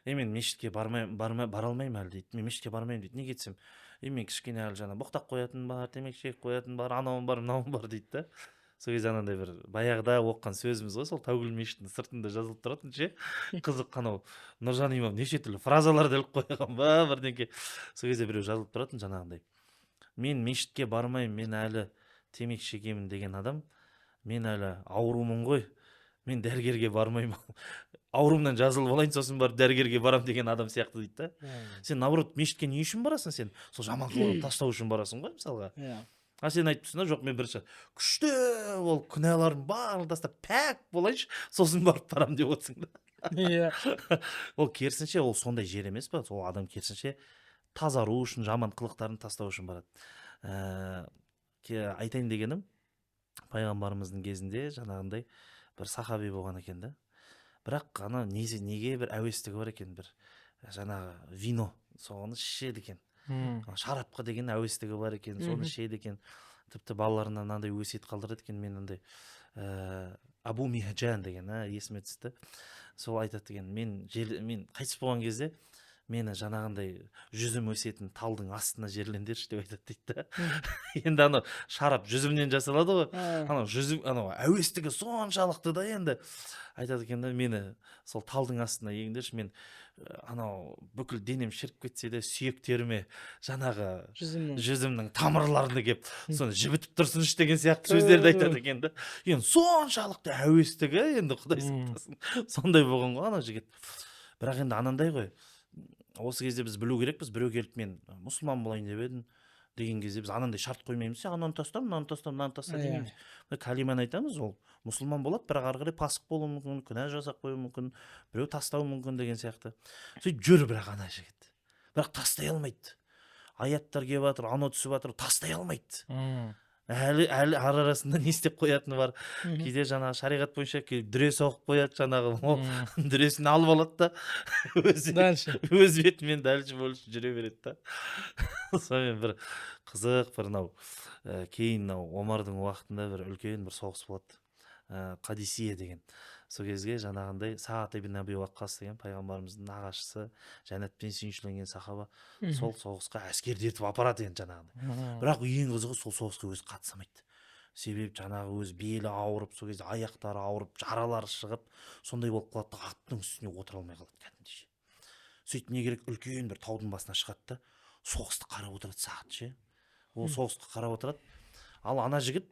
Мен мешітке бара алмаймын әлі дейді. Мен мешітке бармаймын дейді. Неге кетсем? Мен кішкене әлі жаңа боқтақ қоятын бар, темекі шегіп қоятын бар, анауым бар, мынауым бар дейді да. Сол кезде анандай бір баяғыда оққан сөзіміз ғой, сол Тәугіл мешітінің сыртында жазылып тұратын ше. Қызық, қанау Нұржан имам неше түрлі фразаларды іліп қойған ба, бірдеңке. Сол кезде біреу жазылып тұратын жаңағындай. Мен мешітке бармаймын, мен әлі темекі шегемін деген адам, мен әлі аурумын ғой, мен дәрігерге бармаймын. Ауруымнан жазылып алайын, сосын барып дәрігерге барам деген адам сияқты дейді да. Сен наоборот мешітке не үшін барасың сен? Сол жаман қылығын тастау үшін барасың ғой, мысалға. Сен айтып тұрсың, жоқ, мен бірінші күшті ол күнәларым барлығын тастап пәк болайыншы, сосын барып барам деп отырсың да. Ол керісінше, ол сондай жер емес па? Сол адам керісінше тазару үшін, жаман қылықтарын тастау үшін барады. Айтайын дегенім, пайғамбарымыздың кезінде жаңағындай бір сахаби болған екен да. Бірақ неге бір әуестігі бар екен, бір жаңағы вино, соны ішеді екен. Шарапқа деген әуестігі бар екен, соны ішеді екен. Тіпті балаларына мынандай өсиет қалдырады екен, мен андай Абу Михджан деген есіме түсті. Сол айтады екен, мен қайтыс болған кезде мені жаңағындай жүзім өсетін талдың астына жерлендерші деп айтады дейді да. Енді шарап жүзімнен жасалады ғой. Жүзім әуестігі соншалықты да, енді айтады екен да, мені сол талдың астына егіңдерші, мен бүкіл денем шіріп кетсе де сүйектеріме жаңағы жүзімнің тамырларына кеп соны жібітіп тұрсыншы деген сияқты сөздерді айтады екен да. Енді соншалықты әуестігі, енді Құдай сақтасын, сондай болған ғой жігіт. Бірақ енді анандай ғой, осы кезде біз білу керекпіз, біреу келіп мен мұсылман болайын деп едім деген кезде біз анандай шарт қоймаймыз, ананы таста, мынаны таста, мынаны таста демейміз. Калиманы айтамыз, ол мұсылман болады, бірақ ары қарай пасық болуы мүмкін, күнә жасап қоюы мүмкін, біреу тастауы мүмкін деген сияқты. Сөйтіп жүр бірақ ана жігіт. Бірақ тастай алмайды. Аяттар келіп жатыр, анау түсіп жатыр, тастай алмайды. Әлі арасында не істеп қоятыны бар. Кейде жаңағы шариғат бойынша дүре соғып қояды, жаңағы дүресін алып алады да өз бетімен дәлші бөлші жүре береді да. Сонымен бір қызық, бір кейін Омардың уақытында бір үлкен бір соғыс болады, Қадисия деген. Сол кезге жаңағындай Саад ибн Аби Уаққас деген пайғамбарымыздың нағашысы, жәннатпен сүйіншіленген сахаба, сол соғысқа әскерді ертіп апарады енді жаңағындай. Бірақ ең қызығы, сол соғысқа өзі қатысамайды. Себебі жаңағы өз белі ауырып, сол кезде аяқтары ауырып, жаралары шығып, сондай болып қалады да, аттың үстіне отыра алмай қалады кәдімгідей. Сөйтіп не керек, үлкен бір таудың басына шығады да, соғысты қарап отырады Саад ше. Ол соғысқа қарап отырады. Ал ана жігіт,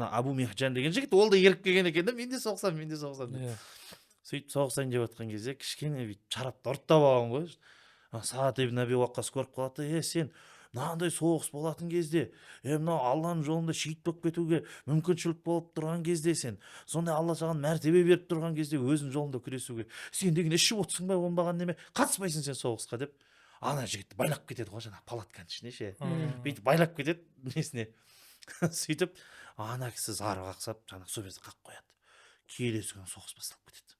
Абу Михджан деген жігіт, ол да еріп келген екен да, мен де соғысам деп. Сөйтіп соғысайын деп отқан кезде кішкене шарапты ұрттап алған ғой. Саад ибн Аби Уаққас көріп қалады, сен мынандай соғыс болатын кезде, мынау Алланың жолында шейіт болып кетуге мүмкіншілік болып тұрған кезде, сен сондай Алла саған мәртебе беріп тұрған кезде өзің жолында күресуге, сен деген ішіп отырсың ба, оңбаған неме, қатыспайсың сен соғысқа деп, ана жігітті байлап кетеді ғой, жаңағы палатканың ішіне ше. Бүйтіп байлап кетеді несіне. Сөйтіп ана кісі зары қақсап жаңағы сол жерде қақып қояды. Келесі күні соғыс басталып кетеді.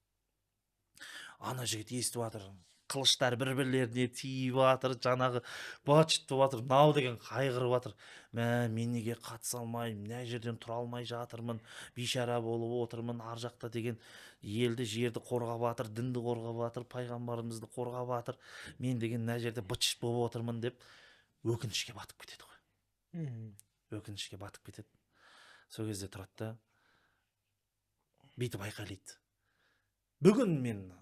Ана жігіт естіп жатыр, қылыштар бір-бірлеріне тиіп жатыр, жаңағы быт-шыт болып жатыр, мынау деген қайғырып жатыр. Мен неге қатыса алмаймын, мына жерден тұра алмай жатырмын, бейшара болып отырмын, ар жақта деген елді жерді қорғап жатыр, дінді қорғап жатыр, пайғамбарымызды қорғап жатыр, мен деген мына жерде быт-шыт болып отырмын деп өкінішке батып кетеді ғой. Өкінішке батып кетеді. Сол кезде тұрады да, бүйтіп айқайлайды. бүгін мен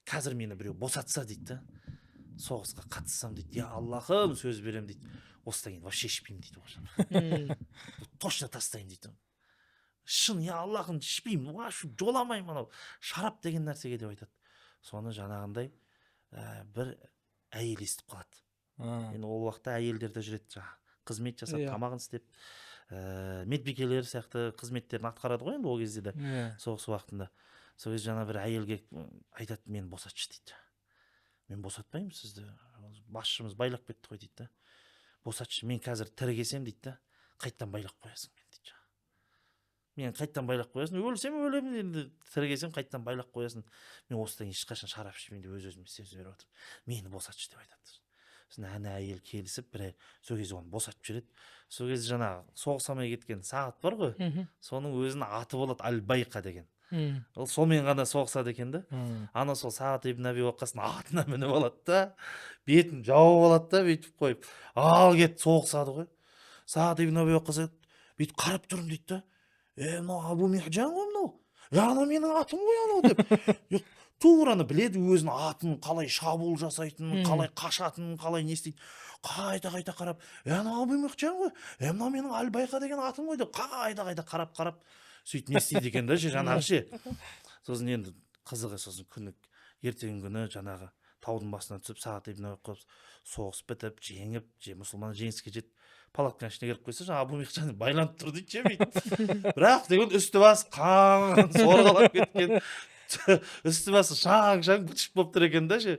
қазір мені біреу босатса дейді да, соғысқа қатыссам дейді, я Аллахым сөз берем дейді, осыдан кейін вообще ішпеймін дейді ол. Точно тастаймын дейді. Шын, я Аллахым ішпеймін, вообще жоламаймын анау шарап деген нәрсеге деп айтады. Соны жаңағындай бір әйел естіп қалады. Енді ол уақытта әйелдер де жүреді, жаңағы қызмет жасап, тамағын істеп, медбикелер сияқты қызметтерін атқарады ғой енді ол кезде де, соғыс уақытында. Сол кезде жаңа бір әйелге айтады, мен босатшы дейді. Мен босатпаймын сізді, басшымыз байлап кетті ғой дейді. Босатшы, мен қазір тірі келсем дейді, қайттан байлап қоясың мен дейді. Мен қайттан байлап қоясың, өлсем өлемін, енді тірі келсем қайттан байлап қоясың. Мен осыдан ешқашан шарап ішпеймін деп өз-өзіме сөз беріп отырмын. Мені босатшы деп айтады. Сосын әне әйел келісіп, бір сол кезде оны босатып жүреді. Сол кезде жаңағы соғысамай кеткен Сағат бар ғой, соның өзінің аты болады Аль-Байқа деген. Ол сонымен ғана соғысады екен да. Ана сол Сағат ибн Аби Уаққастың атына мініп алады да, бетін жауып алады да, бүйтіп қойып, ал кет соғысады ғой. Сағат ибн Аби Уаққас бүйтіп қарап тұрмын дейді да, мынау Абу Михжан ғой мынау, ана менің атым ғой анау деп. Тураны біледі, өзінің атын қалай шабуыл жасайтынын, қалай қашатынын, қалай не істейді. Қайта қарап, ана Абу Михжан ғой, мынау менің Аль-Байқа деген атым ғой деп, қайта қарап сөйтіп не істейді екен да, жаңағы ше. Сосын енді қызығы, сосын ертеңгі күні жаңағы таудың басына түсіп, Сағат ибн Аби Уаққас соғыс бітіп, жеңіп, мұсылман жеңіске жетіп, палатканың ішіне кіріп қойса, жаңағы Абу Михжан байланып тұр дейді, жемейді. Бірақ деген үсті басы қан сорғалап кеткен, үсті басы шаң бытышып болып тұр екен да ше.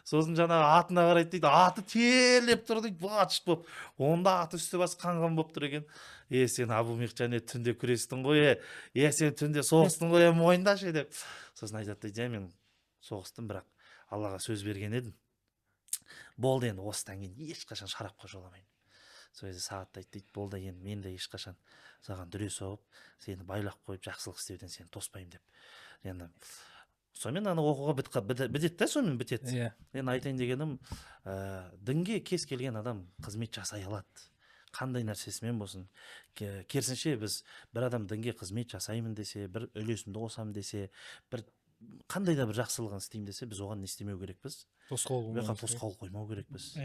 Сосын жаңағы атына қарайды дейді, аты терлеп тұр дейді, бытышып болып. Онда аты үсті басы қанған болып тұр екен. Сен Абу Михжан түнде күрестің ғой, сен түнде соғыстың ғой, мойындашы деп. Сосын айтады дейді, мен соғыстым, бірақ Аллаға сөз берген едім. Болды, енді осыдан кейін ешқашан шарапқа жоламаймын. Сол кезде Сағат айтты дейді, болды, енді мен де ешқашан саған дүре соғып, сені байлап қойып, жақсылық істеуден сені тоспаймын деп. Енді сонымен ана оқуға бітеді да, сонымен бітеді. Енді айтайын дегенім, дінге кез келген адам қызмет жасай алады. Қандай нәрсесімен болсын. Керісінше біз бір адам дінге қызмет жасаймын десе, бір үлесімді қосамын десе, бір қандай да бір жақсылығын істеймін десе, біз оған не істемеу керекпіз? Тосқауыл қоймау керекпіз.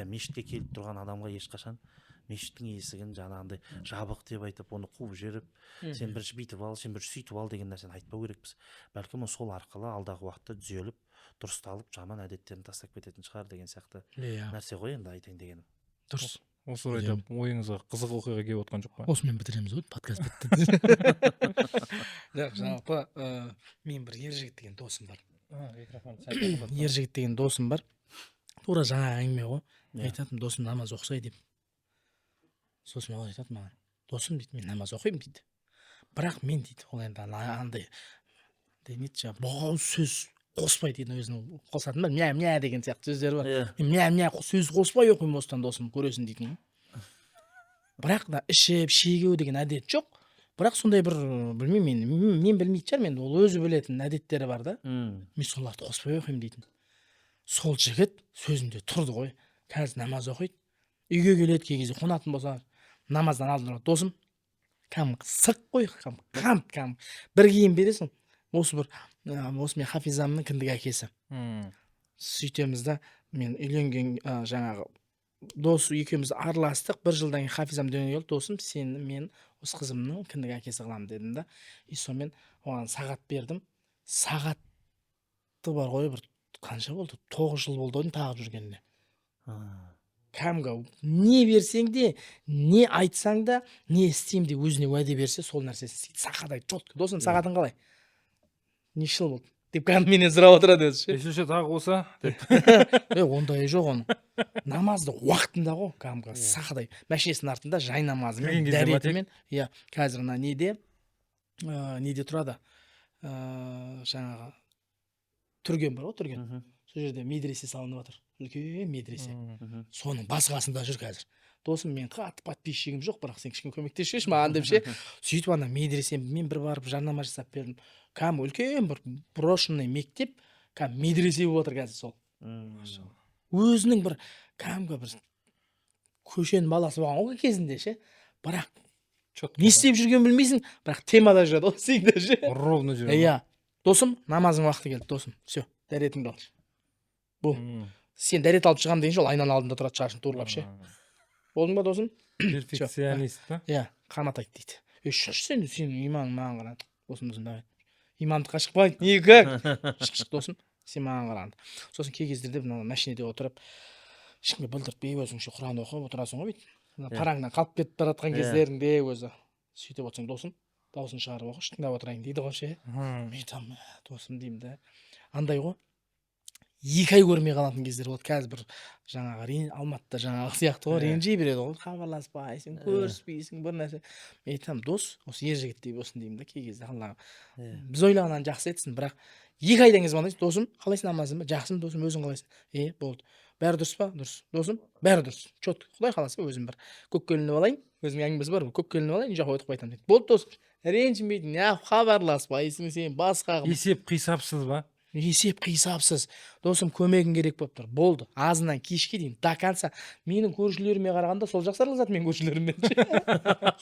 Мешітке келіп тұрған адамға ешқашан мешіттің есігін жаңағындай жабық деп айтып, оны қуып жіберіп, сен бірінші бүйтіп ал, сен бірінші сөйтіп ал деген нәрсені айтпау керекпіз. Бәлкім сол арқылы алдағы уақытта түзеліп, дұрысталып, жаман әдеттерін тастап кететін шығар деген сияқты нәрсе ғой енді айтайын дегенім. Дұрыс. Осы орайда ойыңызға қызық оқиға келіп отқан жоқ па? Осымен бітіреміз ғой, подкаст бітті. Жалпы мен бір Ержігіт деген досым бар. Ержігіт деген досым бар. Тура жаңа әңгіме ғой. Айтатым, досым намаз оқысай деп. Сосын ол айтады маған, досым дейді, мен намаз оқимын дейді. Бірақ мен дейді, ол енді андай боғау сөз қоспай дейді, өзінің қосатын ба, мя деген сияқты сөздер бар. Мен мя сөз қоспай оқимын осыдан досым, көресің дейтін. Бірақ да ішіп, шегеу деген әдет жоқ. Бірақ сондай бір, білмеймін, мен білмейтін шығармын, ол өзі білетін әдеттері бар да. Мен соларды қоспай оқимын дейтін. Сол жігіт сөзінде тұрды ғой, қазір намаз оқиды. Үйге келеді, кей кезде қонатын болса, намаздан алдын досым, сық қой, бір киім бересің. Осы мен Хафизамның кіндік әкесі. Сөйтеміз да, мен үйленген жаңағы дос екеуміз араластық, бір жылдан кейін Хафизам дүниеге келді, досым, сені мен осы қызымның кіндік әкесі қыламын дедім да. Сонымен оған сағат бердім. Сағатты бар ғой, бір қанша болды? 9 жыл болды оның тағып жүргеніне. Не берсең де, не айтсаң да, не істеймін де өзіне уәде берсе, сол нәрсесін істейді. Сақадай чотко. Досым, сағатың қалай? Не жыл болды? Деп менен сұрап отырады өзі. Бесінші тағы болса деп. Ондай жоқ оның. Намазды уақытында ғой, сақадай. Мәшинесінің артында жай намазымен, дәретімен. Қазір неде тұрады? Жаңағы түрген бар ғой, түрген. Сол жерде медресе салынып жатыр. Үлкен медресе. Соның басқасында жүр қазір. Досым, мен қатты подписчигім жоқ, бірақ сен кішкене көмектесші маған деп ше. Сөйтіп ана медресе мен бір барып жарнама жасап бердім. Үлкен бір брошенный мектеп, медресе болып отыр қазір сол. Өзінің бір бір көшенің баласы болған ғой кезінде ше. Бірақ не істеп жүрген білмейсің, бірақ темада жүреді, ол сенде ше. Ровно жүреді. досым, намазың уақыты келді, досым. Все, дәретіңді алшы. Бұл. Сен дәрет алып шығам деген жол айнаның алдында тұрады шашын туырлап ше. Болдың ба, досым? Перфекционист па? Иә, қанат айт дейді. Шықшы сен иманың маған қарады. Досым, давай. Имандыққа шықпайды. Неге? Шық, досым. Сен маған қарағанда. Сосын кей кездерде мына машинеде отырып, ешкімге білдіртпей өзіңше Құран оқып отырасың ғой бүйтіп. Параңнан қалып кетіп бара жатқан кездеріңде өзі сөйтіп отырсаң, досым, дауысын шығарып оқышы, тыңдап отырайын дейді ғой ше. Мен айтамын, досым деймін да. Андай ғой. 2 ай көрмей қалатын кездер болады. Қазір бір жаңағы Алматыда жаңағы сияқты ғой, ренжи береді ғой. Хабарласпайсың, көріспейсің, бір нәрсе. Мен айтамын, дос, осы ер жігіттей болсын деймін да, кей кезде Алла біз ойлағаннан жақсы етсін, бірақ 2 айдан кейін звондайсың, досым, қалайсың, амансың ба? Жақсымын, досым, өзің қалайсың? Болды. Бәрі дұрыс па? Дұрыс. Досым, бәрі дұрыс. Чет. Құдай қаласа өзім бір көк келініп алайын. Өзімнің әңгімесі бар, көк келініп алайын, жаққа өтіп қайтамын дейді. Болды, досым. Ренжімейтін, хабарласпайсың сен, басқа. Есеп қисапсыз ба? Есеп қисапсыз. Досым, көмегің керек болып тұр. Болды. Азынан кешке дейін до конца. Менің көршілеріме қарағанда сол жақсы араласады менің көршілеріммен.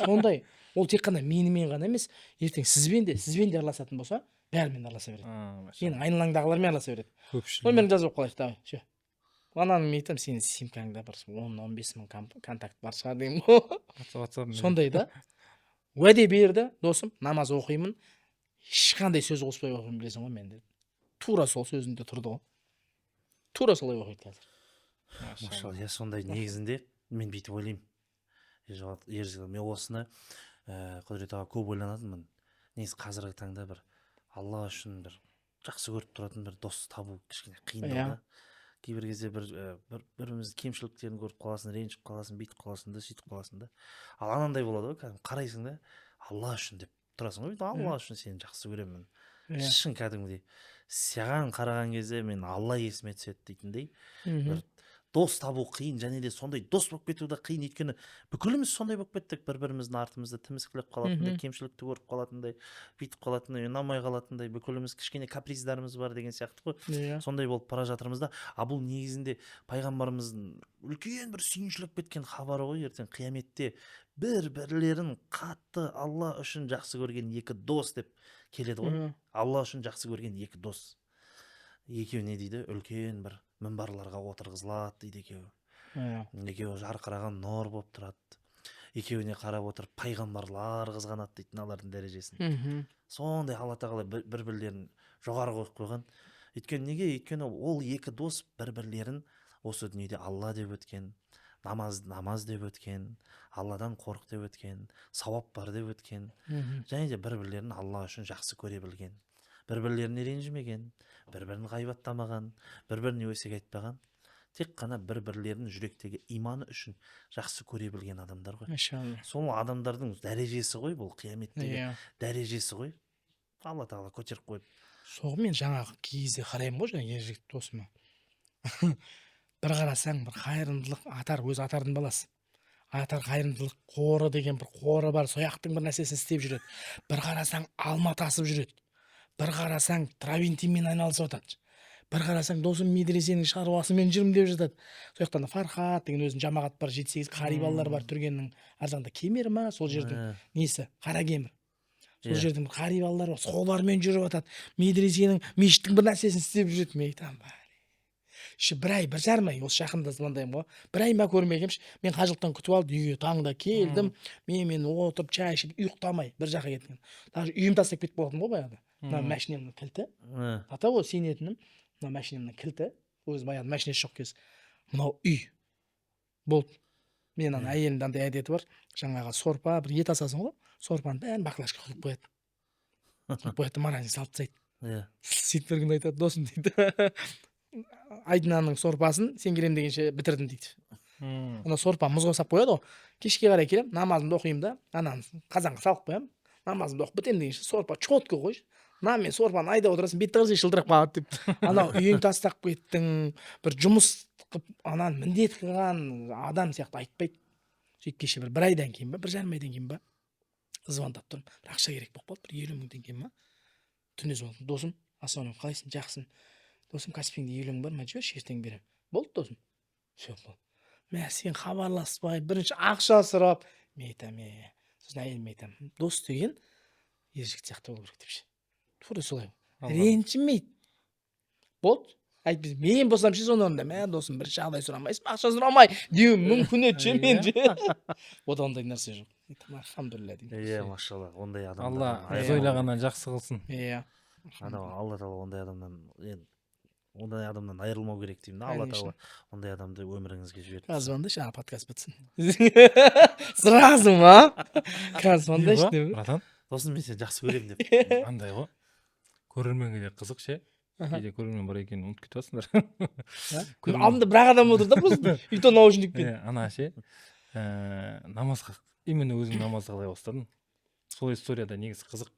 Сондай. Ол тек қана менімен ғана емес, ертең сізбен де араласатын болса, бәрімен араласа береді. Сенің айналаңдағылармен араласа береді. Номерін жазып қалайық, давай. Ше. Ананы мен айтамын, сенің симкаңда бір 10-15 мың контакт бар шығар деймін ғой. Сондай да. Уәде берді, досым, намаз оқимын. Ешқандай сөз қоспай оқимын, білесің ғой мен де. Тура сол сөзінде тұрды ғой. Тура солай оқиды қазір. Машалла, я сондай негізінде мен бүйтіп ойлаймын. Мен осыны Құдірет аға көп ойланатынмын. Негізі қазіргі таңда бір Алла үшін бір жақсы көріп тұратын бір дос табу кішкене қиындау да. Кейбір кезде біріміздің кемшіліктерін көріп қаласың, ренжіп қаласың, бүйтіп қаласың да, сөйтіп қаласың да. Ал анандай болады ғой, кәдімгі қарайсың да, Алла үшін деп тұрасың ғой, Алла үшін сені жақсы көремін. Шын кәдімгідей саған қараған кезде мен Алла есіме түседі дейтіндей бір дос табу қиын, және де сондай дос болып кету де қиын, өйткені бүкіліміз сондай болып кеттік, бір-біріміздің артымызда тіміскілеп қалатындай, кемшілікті көріп қалатындай, бүйтіп қалатындай, ұнамай қалатындай, бүкіліміз кішкене каприздарымыз бар деген сияқты ғой. Сондай болып бара жатырмыз да. А бұл негізінде пайғамбарымыздың үлкен бір сүйіншілеп кеткен хабары ғой, ертең қияметте бір-бірлерін қатты Алла үшін жақсы көрген 2 дос деп келеді ғой. Алла үшін жақсы көрген 2 дос. Екеуі не дейді? Үлкен бір мінбарларға отырғызылады дейді екеуі. Екеуі жарқыраған нұр болып тұрады. Екеуіне қарап отырып пайғамбарлар қызғанады дейді мыналардың дәрежесін. Сондай Алла тағала бір-бірлерін жоғары қойып қойған. Неге? Өйткені ол 2 дос бір-бірлерін осы дүниеде Алла деп өткен, намаз деп өткен, Алладан қорық деп өткен, сауап бар деп өткен, және де бір-бірлерін Алла үшін жақсы көре білген. Бір-бірлеріне ренжімеген, бір-бірін ғайбаттамаған, бір-біріне өсек айтпаған, тек қана бір-бірлерінің жүректегі иманы үшін жақсы көре білген адамдар ғой. Сол адамдардың дәрежесі ғой, бұл қияметтегі дәрежесі ғой. Алла тағала көтеріп қойып. Соғы мен жаңағы кезде қараймын ғой, жаңа ержігіт досыма. Бір қарасаң, бір қайырымдылық өзі атардың баласы. Атар қайырымдылық қоры деген бір қоры бар, сояқтың бір нәрсесін істеп жүреді. Bir қарасаң алма тасып жүреді. Bir қарасаң травентинмен айналысып жатады. Bir қарасаң досым медресенің шаруасымен жүрмін деп жатады. Сояқтан Фархат деген өзінің жамағат бар, 7-8 қари балалар бар, Түргеннің ар жағында кемері ма, сол жердің несі, қара кемір. Сол жердің қари балалар бар, солармен жүріп жатады. Медресенің, мешіттің бір нәрсесін істеп жүреді. Мен айтамын, бір ай, 1,5 ай, осы жақында звондаймын ғой. 1 ай ма көрмегенмін. Мен қажылықтан күтіп алып, үйге таңда келдім. Мен отырып чай ішіп, ұйықтамай бір жаққа кеттім. Даже үйім тастап кетіп болдым ғой баяғыда. Мына машинемнің кілті. Ата ғой сенетінім. Мына машинемнің кілті. Өзі баяғыда машинесі жоқ кез. Мынау үй. Болды. Мен ана әйелімде андай әдеті бар. Жаңағы сорпа, бір ет асасың ғой. Сорпаны бәрін баклажка құйып қояды. Құйып қояды, марганец салып тастайды. Сөйтіп бір күні айтады, досым дейді. Айдынаның сорпасын сен келем дегенше бітірдім дейді. Ана сорпа мұзға сап қояды ғой. Кешке қарай келем, намазымды оқимын да, ананы қазанға салып қоямын. Намазымды оқып бітем дегенше сорпа чотко қойшы. Мен сорпаны айда отырасың, бет тығыз шылдырап қалады деп. Анау үйің тастап кеттің, бір жұмыс қылып, ананы міндет қылған адам сияқты айтпайды. Сөйтіп кеше бір айдан кейін ба, 1,5 айдан кейін ба, звондап тұрмын. Бір ақша керек болып қалды, бір 50 мың теңге ма. Түнде звондадым, досым, ассалаумағалейкум, қалайсың, жақсың? Досым, Каспиңде 50 мың бар ма, жіберші, ертең беремін. Болды, досым. Все болды. Сен хабарласпай, бірінші ақша сұрап, мен айтамын, сосын әйеліме айтамын, дос деген ержігіт сияқты болу керек депші. Тура солай. ренжімейді. Болды. Айтпайсың, мен болсам ше соның орнында, мә досым бір жағдай сұрамайсың, ақша сұрамай деуім мүмкін еді ше мен ше. Ода ондай нәрсе жоқ. Альхамдулилля деймін. Иә, машалла, ондай Алла адамдардан өз ойлағаннан жақсы қылсын. Иә. анау алла тағала ондай адамнан енді ондай адамнан айырылмау керек деймін да. Алла тағала ондай адамды өміріңізге жіберді. Қазір звондайшы, подкаст бітсін. Сразу ма? Қазір звондайшы деп. Братан, Сосын мен сені жақсы көремін деп. андай ғой. Көрерменге де қызық ше. Кейде көрермен бар екенін ұмытып кетіп жатсыңдар. Алдымда бір ақ адам отыр да просто. Үйде наушникпен. Ана ше. Намазға, именно өзің намазға қалай бастадың? Сол историяда негізі қызық.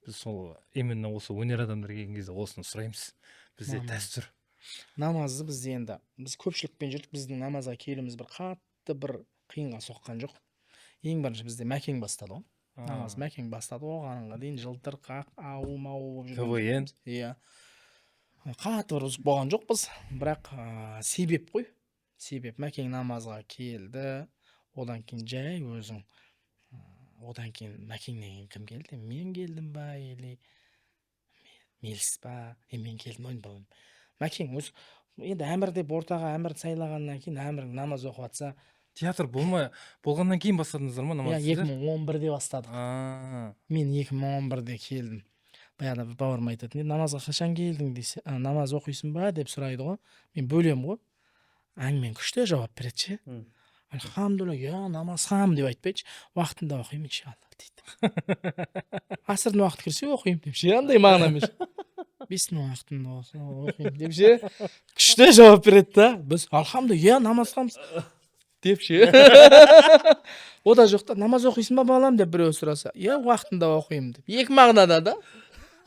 Біз сол именно осы өнер адамдары келген кезде осыны сұраймыз. Бізде дәстүр. Намазды біз көпшілікпен жүрдік. Біздің намазға келуіміз бір қатты бір қиынға соққан жоқ. Ең бірінші бізде Мәкең бастады ғой. Намаз Мәкең бастады. Оғанға дейін жылтыр қақ, ау-мау болып КВН. Иә. Қатты бір ұзық болған жоқпыз. Бірақ себеп қой. Себеп Мәкең намазға келді. Одан кейін жай өзің. Одан кейін Мәкеңнен кім келді? Мен келдім ба? Или Меліс ба? Мен келдім ойын. Мәкең өз енді әмір деп ортаға әмір сайлағаннан кейін әмір намаз оқып жатса. Театр болғаннан кейін бастадыңыздар ма намаз? Иә, 2011-де бастадық. Мен 2011-де келдім. Баяғыда бір бауырым айтатын, намазға қашан келдің десе, намаз оқисың ба деп сұрайды ғой. Мен бөлем ғой. Әңгімен күшті жауап береді ше. Альхамдулилля, я намазхам деп айтпайыншы. Уақытында оқимын иншалла дейді. Асырдың уақыт кірсе оқимын деп ше. Андай мағынамен ше. Бестің уақытында болса оқимын деп ше. Күшті жауап береді да. Біз альхамдулилля, я намазхамыз деп ше. О да жоқ та, намаз оқисың ба балам деп біреу сұраса, я уақытында оқимын деп. Екі мағынада да.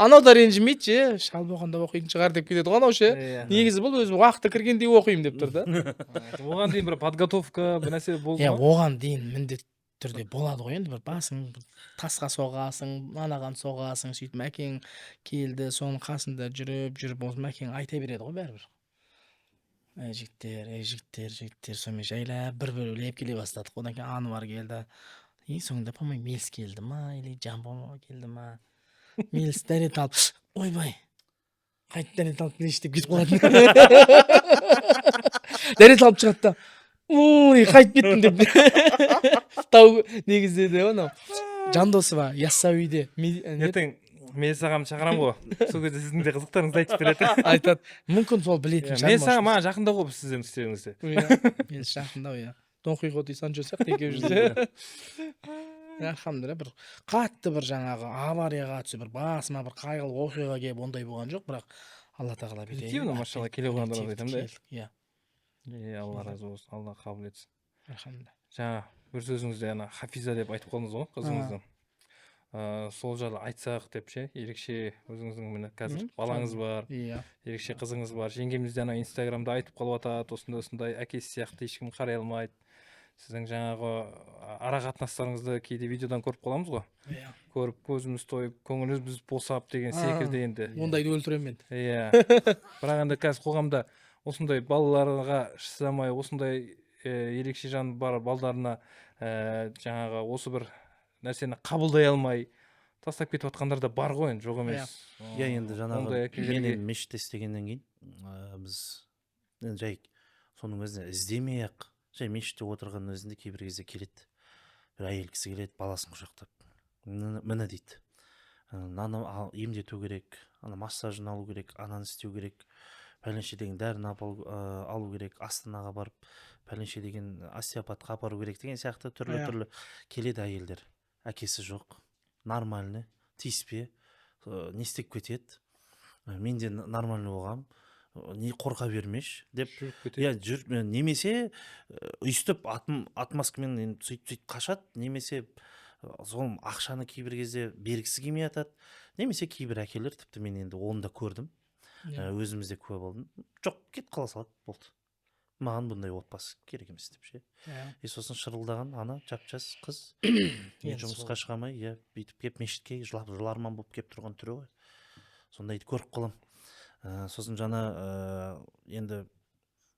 Анау да ренжімейді ше, шал болғанда оқитын шығар деп кетеді ғой анау ше. Негізі бұл өзі уақыты кіргенде оқимын деп тұр да. Оған дейін бір подготовка, бір нәрсе болды ма? Оған дейін міндетті түрде болады ғой енді, бір басың тасқа соғасың, анаған соғасың, сөйтіп Мәкең келді, соның қасында жүріп, осы Мәкең айта береді ғой бәрібір. Жігіттер, сонымен жайлап бір-бірлеп келе бастадық. Одан кейін Ануар келді. Соңында по-моему Меліс келді ма, или Жамбо келді ма? Меліс дәрет алып, ойбай, қайт дәрет алып келеші деп кетіп қалатын. Дәрет алып шығады да, ой, қайт кеттім деп. Тау негізде де анау Жандосова Яссауиде. Ертең мен саған шақырам ғой. Сол кезде сіздің де қызықтарыңызды айтып береді. Айтады. Мүмкін сол білетін шығар. Мен саған маған жақында ғой сіздің істеріңізде. Мен жақында иә. Дон Хуйхоти Санчо сияқты екеуі жүрсе. Альхамдулилля, бір қатты бір жаңағы аварияға түсіп, бір басыма бір қайғылы оқиға келіп ондай болған жоқ, бірақ Алла тағала береді. Позитивно, машалла, келе қойғандар айтамын да. Иә. Алла разы болсын, Алла қабыл етсін. Альхамдулилля. Жаңа бір сөзіңізде ана Хафиза деп айтып қалдыңыз ғой қызыңызды. Сол жайлы айтсақ деп ше, ерекше өзіңіздің міне қазір балаңыз бар. Иә. Ерекше қызыңыз бар. Жеңгеміз де ана Инстаграмда айтып қалып жатады, осындай әкесі сияқты ешкім қарай алмайды. Сіздің жаңағы ара қатынастарыңызды кейде видеодан көріп қаламыз ғой. Иә. Көріп көзіміз тойып, көңіліміз босап деген секілді енді. Ондайды өлтіремін енді. Иә. Бірақ енді қазір қоғамда осындай балаларға шыдамай, осындай ерекше жаны бар балдарына жаңағы осы бір нәрсені қабылдай алмай тастап кетіп жатқандар да бар ғой енді, жоқ емес. Иә, енді жаңағы мен мешітте істегеннен кейін біз енді жай соның өзіне іздемей-ақ жай мешітте отырған өзінде кейбір кезде келеді. Бір әйел кісі келеді, баласын құшақтап. Міне дейді. Наны емдету керек, ана массажын алу керек, ананы істеу керек, пәленше деген дәріні алу керек, Астанаға барып, пәленше деген остеопатқа апару керек деген сияқты түрлі келеді әйелдер. Әкесі жоқ, нормальный, тиіспе, не істеп кетеді. Мен де нормальный болғам. Не қорқа бермеш деп немесе өйстіп атмаскамен сөйтіп қашады, немесе сол ақшаны кейбір кезде бергісі келмей жатады, немесе кейбір әкелер, тіпті мен енді оны да көрдім, өзімізде куә болдым, жоқ кетіп қала салады, болды, маған бұндай отбасы керек емес деп ше. Сосын шырылдаған ана жап-жас қыз жұмысқа шыға алмай, бүйтіп келіп мешітке жыларман болып келіп тұрған түрі ғой, сондайды көріп қалам. Сосын жаңа енді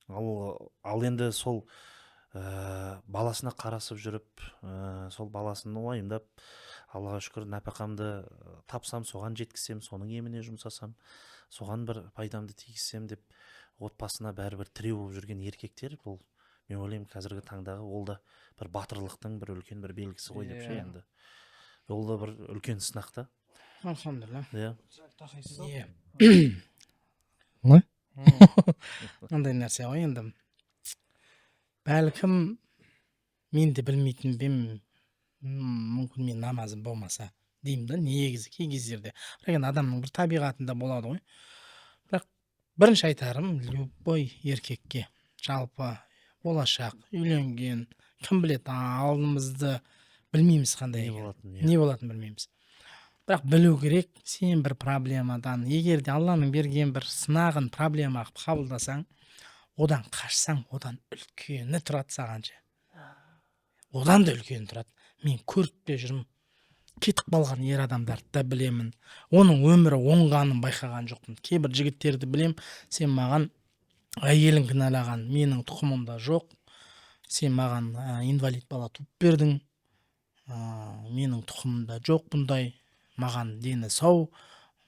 ал енді сол баласына қарасып жүріп, сол баласын уайымдап аллаға шүкір нәпақамды тапсам соған жеткізсем, соның еміне жұмсасам, соған бір пайдамды тигізсем деп отбасына бәрібір тіреу болып жүрген еркектер, бұл мен ойлаймын қазіргі таңдағы ол да бір батырлықтың бір үлкен бір белгісі ғой деп ше енді. Ол да бір үлкен сынақ та. Алхамдулилlah. Иә. Андай нәрсе ғой енді. Бәлкім мен де білмейтін бем, мүмкін мен намазым болмаса деймін да, негізі кей кездерде. Бірақ енді адамның бір табиғатында болады ғой. Бірақ бірінші айтарым, любой еркекке, жалпы болашақ, үйленген, кім біледі, алдымызды білмейміз қандай не болатынын білмейміз. Бірақ білу керек, сен бір проблемадан, егер де Алланың берген бір сынағын проблема қабылдасаң, одан қашсаң, одан үлкені тұрады сағанша. Одан да үлкені тұрады. Мен көріп те жүрмін. Кетіп қалған ер адамдарды да білемін. Оның өмірі оңғанын байқаған жоқпын. Кейбір жігіттерді білем, сен маған әйелін кінәлаған, менің тұқымымда жоқ. Сен маған инвалид бала туып бердің. Менің тұқымымда жоқ бұндай. Маған дені сау,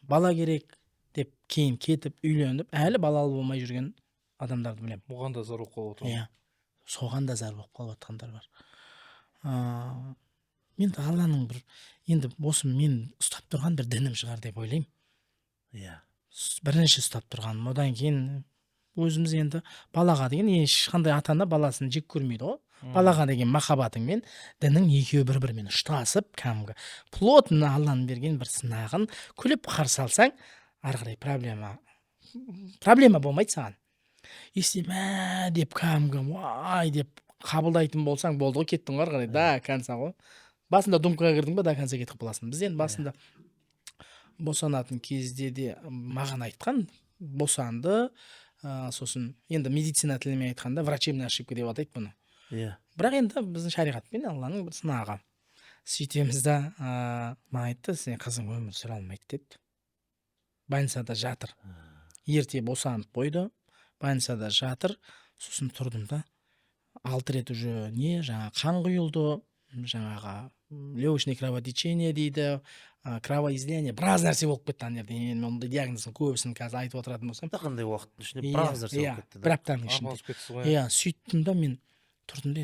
бала керек деп кейін кетіп үйленіп, әлі балалы болмай жүрген адамдарды білем. Оған да зар болып қалып отыр. Иә. Соған да зар болып қалып жатқандар бар. Мен де Алланың бір, енді осы мен ұстап тұрған бір дінім шығар деп ойлаймын. Иә. Бірінші ұстап тұрған. Одан кейін өзіміз енді балаға деген ешқандай ата-ана баласын жек көрмейді ғой. Балаға деген махаббатыңмен дінің екеуі бір-бірімен ұштасып, кәдімгі плотно Алланың берген бір сынағын күліп қарсы алсаң, ары қарай проблема болмайды саған. Естиме деп кәдімгі вай деп қабылдайтын болсаң, болды ғой, кеттің ғой ары қарай, да, конца ғой. Басында думкаға кірдің ба, да, конца кетіп қаласың. Біз енді басында босанатын кезде де маған айтқан, босанды, сосын енді медицина тілімен айтқанда врачебная ошибка деп атайды бұны. Иә. Бірақ енді біздің шариғатпен Алланың бір сынағы. Сөйтеміз да, маған айтты, сен қызың өмір сүре алмайды деді. Больницада жатыр. Ерте босанып қойды. Больницада жатыр. Сосын тұрдым да, 6 рет уже жаңа қан құйылды, жаңаға легочное кровотечение дейді, кровоизлияние, біраз нәрсе болып кетті ана жерде. Мен ондай диагнозын көбісін қазір айтып отыратын болсам, Қандай уақыттың ішінде біраз нәрсе болып кетті. бір аптаның ішінде. Иә, сөйттім да, мен тұрдым да,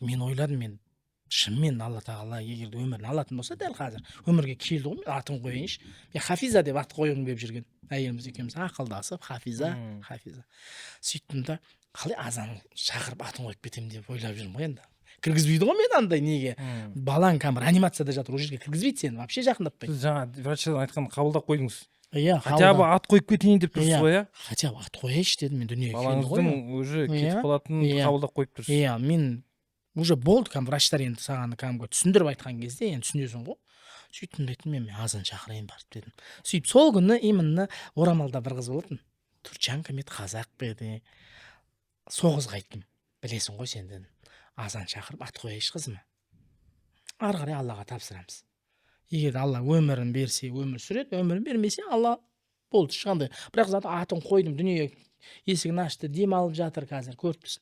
мен ойладым, мен шынымен Алла тағала егер өмірін алатын болса, дәл қазір өмірге келді ғой, мен атын қояйыншы. Мен Хафиза деп ат қойғым келіп жүрген. Әйеліміз екеуміз ақылдасып, Хафиза. Сөйттім да, қалай азан шақырып атын қойып кетемін деп ойлап жүрмін ғой енді. Кіргізбейді ғой мен андай неге. Балаң камер анимацияда жатыр, ол жерге кіргізбейді сені, вообще жақындатпайды. Сіз жаңа врачтан айтқанды қабылдап қойдыңыз. Иә, хотя бы ат қойып кетейін деп тұрсыз ғой, иә? Хотя бы ат қояйыншы дедім, мен дүниеге келді ғой. Балаңыздың уже кетіп қалатынын қабылдап қойып тұрсыз. Иә, мен уже болды, врачтар енді саған кәдімгі түсіндіріп айтқан кезде, енді түсінесің ғой. Сөйттім дедім, мен азан шақырайын барып дедім. Сөйтіп сол күні именно Орамалда бір қыз болатын. Турчанка ма еді, қазақ па еді. Сол қызға айттым. Білесің ғой сен дедім. Азан шақырып ат қояйыншы қызыма. Ары қарай Аллаға тапсырамыз. Егер Алла өмірін берсе, өмір сүреді, өмірін бермесе, Алла болды, ешқандай. Бірақ зат атын қойдым, дүние есігін ашты, дем алып жатыр қазір, көріп тұрсың.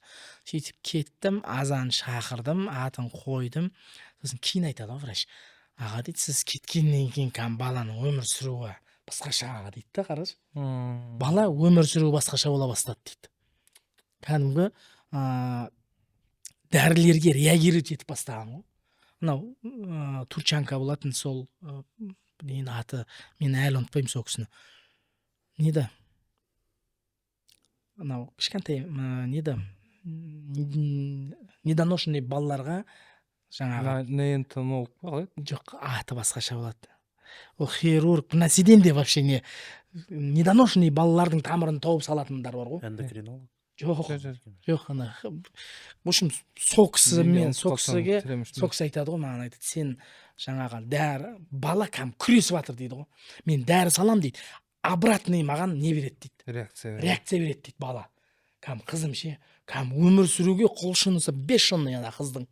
Сөйтіп кеттім, азан шақырдым, атын қойдым. Сосын кейін айтады ғой врач. Аға дейді, сіз кеткеннен кейін баланың өмір сүруі басқаша аға дейді да, қараш. Бала өмір сүруі басқаша бола бастады дейді. Кәдімгі дәрілерге реагировать етіп бастаған ғой. Мынау Турчанка болатын, сол аты, мен әлі ұмытпаймын сол кісіні. Неді? Мынау кішкентай неді? Недоношенный балаларға жаңағы неонатолог қалай? Жоқ, аты басқаша болады. Ол хирург, нәрседен де вообще не недоношенный балалардың тамырын тауып салатындар бар ғой. Эндокринолог. Жоқ, ана. В общем, сол кісімен, сол кісі айтады ғой, маған айтады, сен жаңағы дәрі, бала кәм күресіп жатыр дейді ғой. Мен дәрі салам дейді. Обратный маған не береді дейді. Реакция береді дейді бала. Кәм қызым ше, кәм өмір сүруге құлшынысы 5 жыл ана қыздың.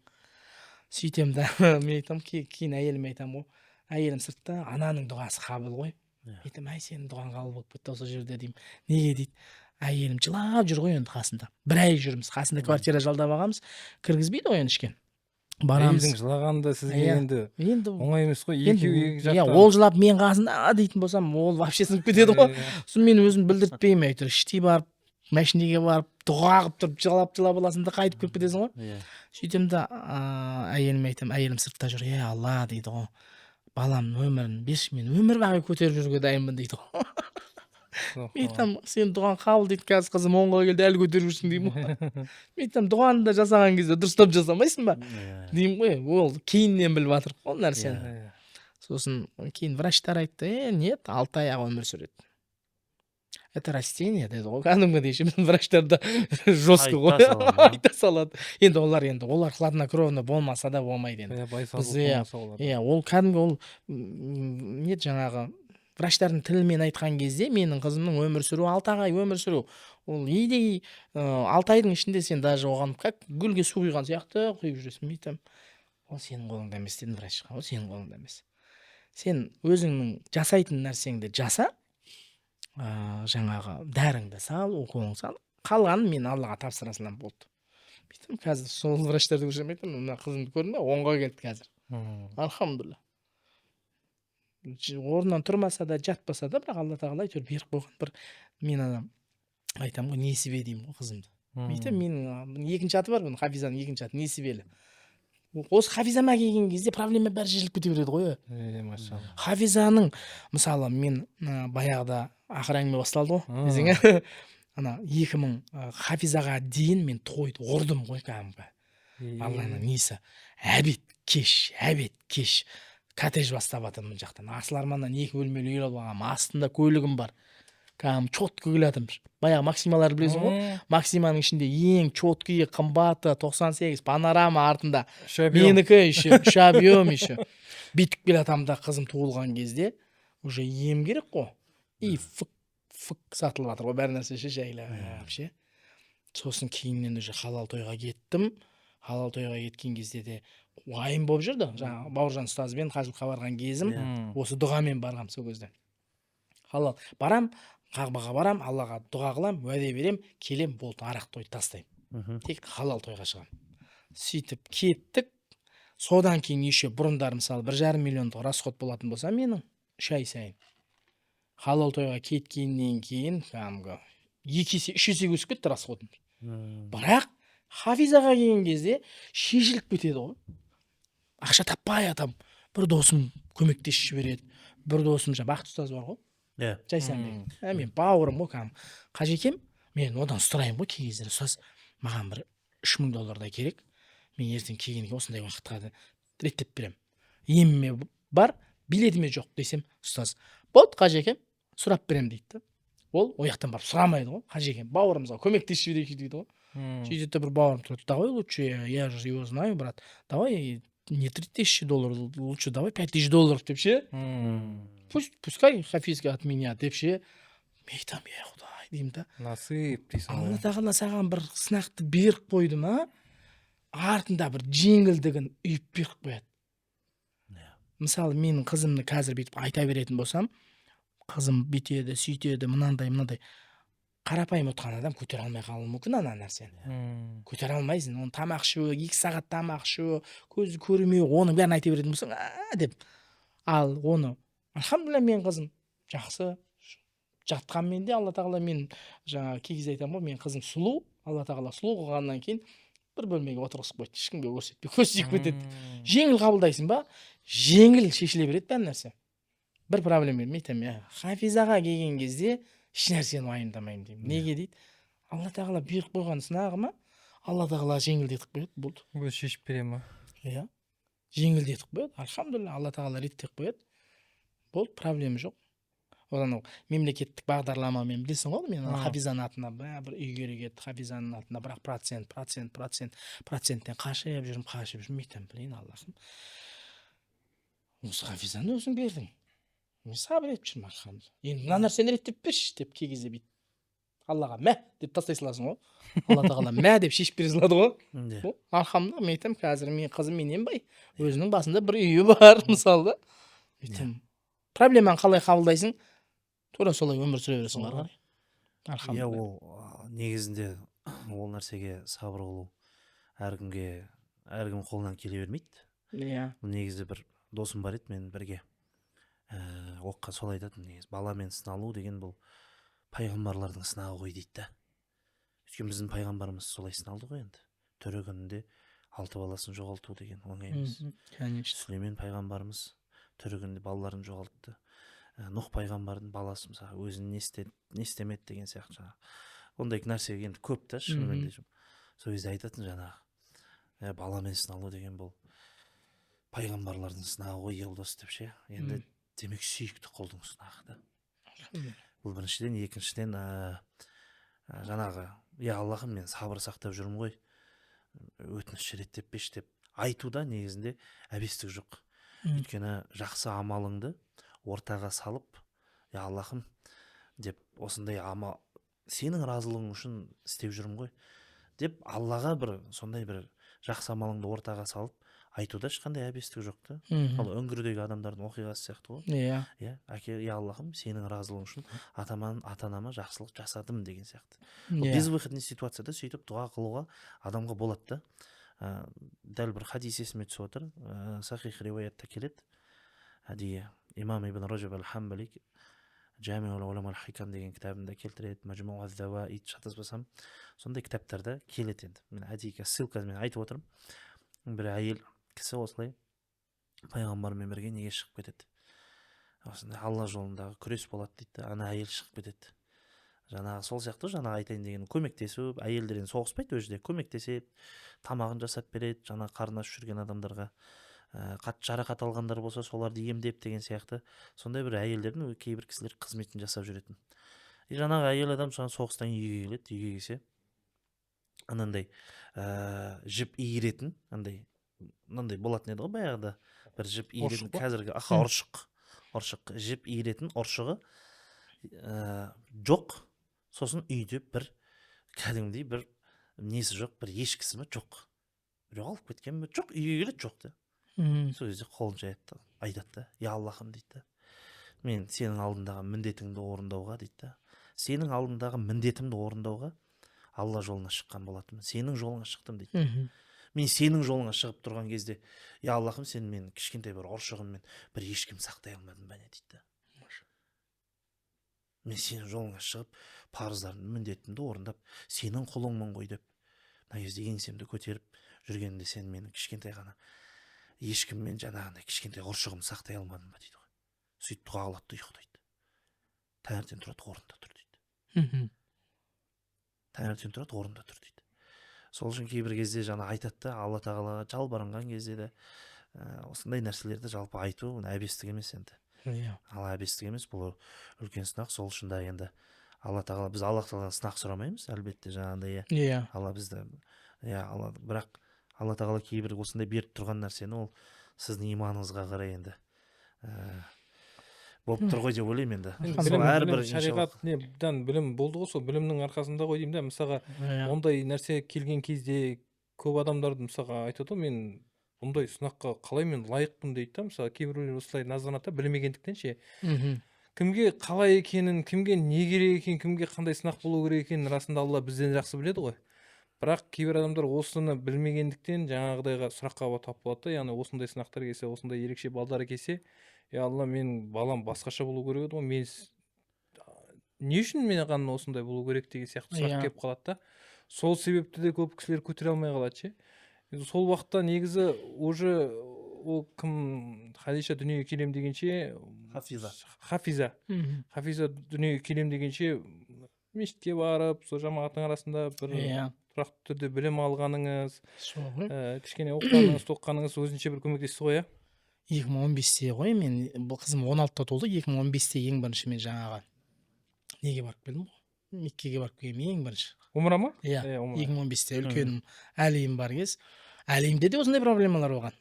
Сөйтем да, мен айтам, кейін әйеліме айтам ғой. Әйелім сыртта, ананың дұғасы қабыл ғой. Айтам, ай сенің дұғаң қабыл болып кетті осы жерде деймін. Неге дейді? Әйелім жылап жүр ғой енді қасында. Бір ай жүрміз, қасында квартира жалдап алғанбыз, кіргізбейді ғой енді ішкен. барамыз. әйелдің жылағаны да сізге Иә. енді Енді оңай емес қой. енді Екеуі екі иә, жақтан. ол жылап мен қасында дейтін болсам, ол вообще сынып кетеді ғой. Сосын мен өзім білдіртпеймін, әйтеуір іштей барып, машинеге барып, дұға қылып тұрып, жылап аласың да қайтып келіп кетесің ғой. Иә. Сөйтем да әйеліме айтамын, әйелім сыртта жүр, алла дейді ғой, баламның өмірін берші, мен өмір бақи көтеріп жүруге дайынмын дейді ғой. Мен айтамын, сен дұғаны қабыл дейді, қазір қызым оңға келді, әлі көтеріп жүрсің деймін ғой. Мен айтамын, дұғаны да жасаған кезде дұрыстап жасамайсың ба деймін ғой. Ол кейіннен біліп жатыр ол нәрсені. Сосын кейін врачтар айтты, нет, 6 ай өмір сүреді. Это растение деді ғой. Кәдімгідей ше, врачтар да жестко ғой. Айта салады. Енді олар хладнокровно болмаса да болмайды енді. Иә, ол кәдімгі ол нет жаңағы врачтардың тілімен айтқан кезде менің қызымның өмір сүру 6 ай өмір сүру. Ол идей 6 айдың ішінде сен даже оған как гүлге су құйған сияқты құйып жүресің. Мен айтамын, ол сенің қолыңда емес дедім врачқа. Ол сенің қолыңда емес. Сен өзіңнің жасайтын нәрсеңді жаса, жаңағы дәріңді сал, уколыңды сал, қалғанын мен Аллаға тапсыра салам болды. Бүйтім қазір сол врачтарды көрсем айтамын, мына қызымды көрдің бе, оңға келді қазір. Алхамдулилля. Орнынан тұрмаса да, жатпаса да, бірақ Алла тағала әйтеуір беріп қойған бір, мен айтамын ғой, несібе деймін ғой қызымды. Бүйтем, менің екінші аты бар, бұның Хафизаның екінші аты несібелі. Осы Хафизама келген кезде проблема бәрі шешіліп кете береді ғой. Машалла. Хафизаның, мысалы, мен баяғыда ақыр әңгіме басталды ғой. Десең, ана 2000 Хафизаға дейін мен тойды ұрдым ғой кәдімгі. Алланың несі. Әбет кеш. Коттедж бастап жатырмын мына жақтан. Асыл Арманнан 2 бөлмелі үй алып алғам. Астында көлігім бар. Кәдімгі чотко келатырмын. Баяғы Максималар білесің ғой? Максиманың ішінде ең чоткий, қымбаты 98 панорама артында. Менікі еще, шабьем еще. Бүйтіп келатам да қызым туылған кезде уже ем керек қой. И фык сатылып жатыр ғой, бәр нәрсе жайлап вообще. Сосын кейіннен уже халал тойға кеттім. Халал тойға кеткен кезде де уайым болып жүрді. Жаңағы Бауыржан ұстазбен қажылыққа барған кезім, осы дұғамен барғам сол кезде. Халал барам, Қағбаға барам, Аллаға дұға қылам, уәде берем, келем, болды, арақ тойды тастаймын. Тек халал тойға шығам. Сөйтіп кеттік. Содан кейін еще бұрындар мысалы 1,5 миллиондық расход болатын болса менің 3 ай сайын. Халал тойға кеткеннен кейін кәдімгі 2 есе 3 есе өсіп кетті расходым. Бірақ Хафизаға келген кезде шешіліп кетеді ғой. Ақша таппай атам. Бір досым көмектесіп жібереді. Бір досым Бақыт ұстаз бар ғой. Жайсан деген. Мен бауырым ғой кәдімгі. Қажекем, мен одан сұраймын ғой кей кездері, ұстаз, маған бір $3000 керек. Мен ертең келгенге осындай уақытқа реттеп берем. Еміме бар, билетіме жоқ десем, ұстаз, болды қажекем, сұрап берем дейді. Ол ояқтан барып сұрамайды ғой. Қажекем, бауырымызға көмектесіп жіберейік дейді ғой. Сөйтеді бір бауырым тұрады, давай лучше, я же его знаю, брат, давай не $3000, лучше давай $5000 деп ше. Пускай Хафизге от меня деп ше. Мен айтам, Құдай деймін да. Насип дейсің. Алла тағала саған бір сынақты беріп қойды ма, артында бір жеңілдігін үйіп беріп қояды. Мысалы, менің қызымны қазір бүйтіп айта беретін болсам, қызым бүйтеді, сөйтеді, мынандай. Қарапайым отқан адам көтер алмай қалуы мүмкін ана нәрсені. Көтер алмайсың. Оны тамақ ішу, 2 сағат тамақ ішу, көзі көрмеу, оның бәрін айта беретін болсаң, деп. Ал оны, алхамдулилля, мен қызым жақсы жатқанмен де Алла тағала мен жаңа кей кезде айтамын ғой, мен қызым сұлу, Алла тағала сұлу қылғаннан кейін бір бөлмеге отырғызып қойды, ешкімге көрсетпей, көз тиіп кетеді. Жеңіл қабылдайсың ба? Жеңіл шешіле береді бәр нәрсе. Бір проблема мен айтамын, Хафизаға келген кезде еш нәрсені уайымдамаймын деймін. Неге дейді? Алла тағала беріп қойған сынағыма Алла тағала жеңілдетіп қояды, болды. Өзі шешіп бере ма? Иә. Жеңілдетіп қояды. Алхамдулилля, Алла тағала реттеп қояды. Болды, проблема жоқ. Одан мемлекеттік бағдарламамен білесің ғой, мен Хафизаның атына бір үй керек еді, Хафизаның атына бірақ проценттен қашып жүрмін. Блин, Аллахым. Осы Хафизаны өзің бердің. Мен сабыр етіп жүрмін, алхамдулилля. Енді мына нәрсені реттеп берші деп кей кезде бүйтіп Аллаға мә деп тастай саласың ғой. Алла тағала мә деп шешіп бере салады ғой. Алхамдулилля, мен айтамын, қазір мен қызым менен бай. Өзінің басында бір үйі бар, мысалы да. Айтамын, проблеманы қалай қабылдайсың? Тура солай өмір сүре бересің ары қарай. Алхамдулилля. Ол негізінде ол нәрсеге сабыр қылу, әркімге әркім қолынан келе бермейді. Иә. Негізі бір досым бар еді, мен бірге оққан, сол айтатын, негізі баламен сыналу деген бұл пайғамбарлардың сынағы ғой дейді да. Өйткені біздің пайғамбарымыз солай сыналды ғой енді. Тірі күнінде 6 баласын жоғалту деген оңай емес. Конечно. Сүлеймен пайғамбарымыз тірі күнінде балаларын жоғалтты. Нұх пайғамбардың баласы мысалы өзін не істемеді деген сияқты жаңағы. Ондай нәрсе енді көп та шынымен де. Сол кезде айтатын жаңағы баламен сыналу деген бұл пайғамбарлардың сынағы ғой елдос деп ше. Енді демек сүйікті құлдың сынағы да. Бұл біріншіден, екіншіден жаңағы Аллахым, мен сабыр сақтап жүрмін ғой, өтініш реттеппеші деп айтуда негізінде әбестік жоқ. Өйткені жақсы амалыңды ортаға салып, Аллахым деп осындай амал сенің разылығың үшін істеп жүрмін ғой деп Аллаға бір сондай бір жақсы амалыңды ортаға салып айтуда ешқандай әбестік жоқ та. Ал үңгірдегі адамдардың оқиғасы сияқты ғой. Иә. Әке, Аллахым, сенің разылығың үшін ата-анама жақсылық жасадым деген сияқты. Иә. Безвыходный ситуацияда сөйтіп дұға қылуға адамға болады да. Дәл бір хадис есіме түсіп отыр. Сахих риуаятта келеді. Әдейі имам ибн Раджаб аль-Хамбали Жамиул улама аль-Хикам деген кітабында келтіреді, Маджму аз-Заваид, шатаспасам, сондай кітаптарда келеді енді. Мен әдейі ссылкамен айтып отырмын. Бір әйел кісі осылай пайғамбармен бірге неге шығып кетеді. Осындай Алла жолындағы күрес болады дейді. Ана әйел шығып кетеді. Жаңағы сол сияқты жаңағы айтайын деген көмектесу, әйелдерден соғыспайды, өзі де көмектеседі, тамағын жасап береді, жаңағы қарны ашып жүрген адамдарға, қатты жарақат алғандар болса соларды емдеп деген сияқты. Сондай бір әйелдердің кейбір кісілер қызметін жасап жүретін. Жаңағы әйел адам соғыстан үйге келеді, үйге келсе анандай жіп иіретін, мынандай болатын еді ғой баяғыда, бір жіп иіретін, қазіргі ұршық жіп иіретін ұршығы жоқ. Сосын үйде бір кәдімгідей бір несі жоқ, бір ешкісі ме жоқ. Жоғалып кеткен бе? Жоқ, үйге келеді, жоқ та. Сол кезде қолын жайып айтады да, Аллахым дейді. Мен сенің алдындағы міндетіңді орындауға дейді. Сенің алдындағы міндетімді орындауға Алла жолына шыққан болатынмын. Сенің жолыңа шықтым дейді. Мен сенің жолыңа шығып тұрған кезде, Аллахым, сен мен кішкентай бір ұршығыммен бір ешкім сақтай алмадым бәне дейді. Мен сенің жолыңа шығып, парыздарын, міндетімді орындап, сенің құлыңмын ғой деп, мына кезде еңсемді көтеріп жүргенде сен менің кішкентай ғана ешкіммен жаңағындай кішкентай ұршығым сақтай алмадым ба дейді ғой. Сөйтіп дұға қылады да ұйықтайды. Таңертең тұрады, орнында тұр дейді. Таңертең тұрады, орнында тұр дейді. Сол үшін кейбір кезде жаңа айтады да, Алла тағалаға жалбарынған кезде де осындай нәрселерді жалпы айту әбестік емес енді. Ал әбестік емес, бұл үлкен сынақ. Сол үшін да енді Алла тағала, біз Алла тағаладан сынақ сұрамаймыз, әлбетте жаңағындай. Алла бізді, бірақ Алла тағала кейбір осындай беріп тұрған нәрсені ол сіздің иманыңызға қарай енді болып тұр ғой деп ойлаймын енді. Білім, шариғаттан білім болды ғой, сол білімнің арқасында ғой деймін да. Мысалға ондай нәрсе келген кезде көп адамдарды мысалға айтады, мен бұндай сынаққа қалай мен лайықпын дейді да. Мысалы кейбіреулер осылай назданады да, білмегендіктен ше. Кімге қалай екенін, кімге не керек екенін, кімге қандай сынақ болу керек екенін расында Алла бізден жақсы біледі ғой. Бірақ кейбір адамдар осыны білмегендіктен жаңағыдайға сұраққа тап болады да, яғни осындай сынақтар келсе, осындай ерекше балдары келсе, Алла, мен балам басқаша болу керек еді ғой, мен не үшін маған осындай болу керек деген сияқты сұрақ келіп қалады да. Сол себепті де көп кісілер көтере алмай қалады ше. Сол уақытта негізі уже ол кім, Хадиша дүниеге келем дегенше, Хафиза дүниеге келем дегенше мешітке барып, сол жамағаттың арасында бір тұрақты түрде білім алғаныңыз, кішкене оқығаныңыз, тоққаныңыз өзінше бір көмектесті ғой. 2015-те ғой, мен бұл қызым 16-та толды, 2015-те ең бірінші мен жаңағы неге барып келдім ғой, Меккеге барып келгенмін ең бірінші. Умра ма? 2015-те үлкенім Әлиім бар кез. Әлиімде де осындай проблемалар болған.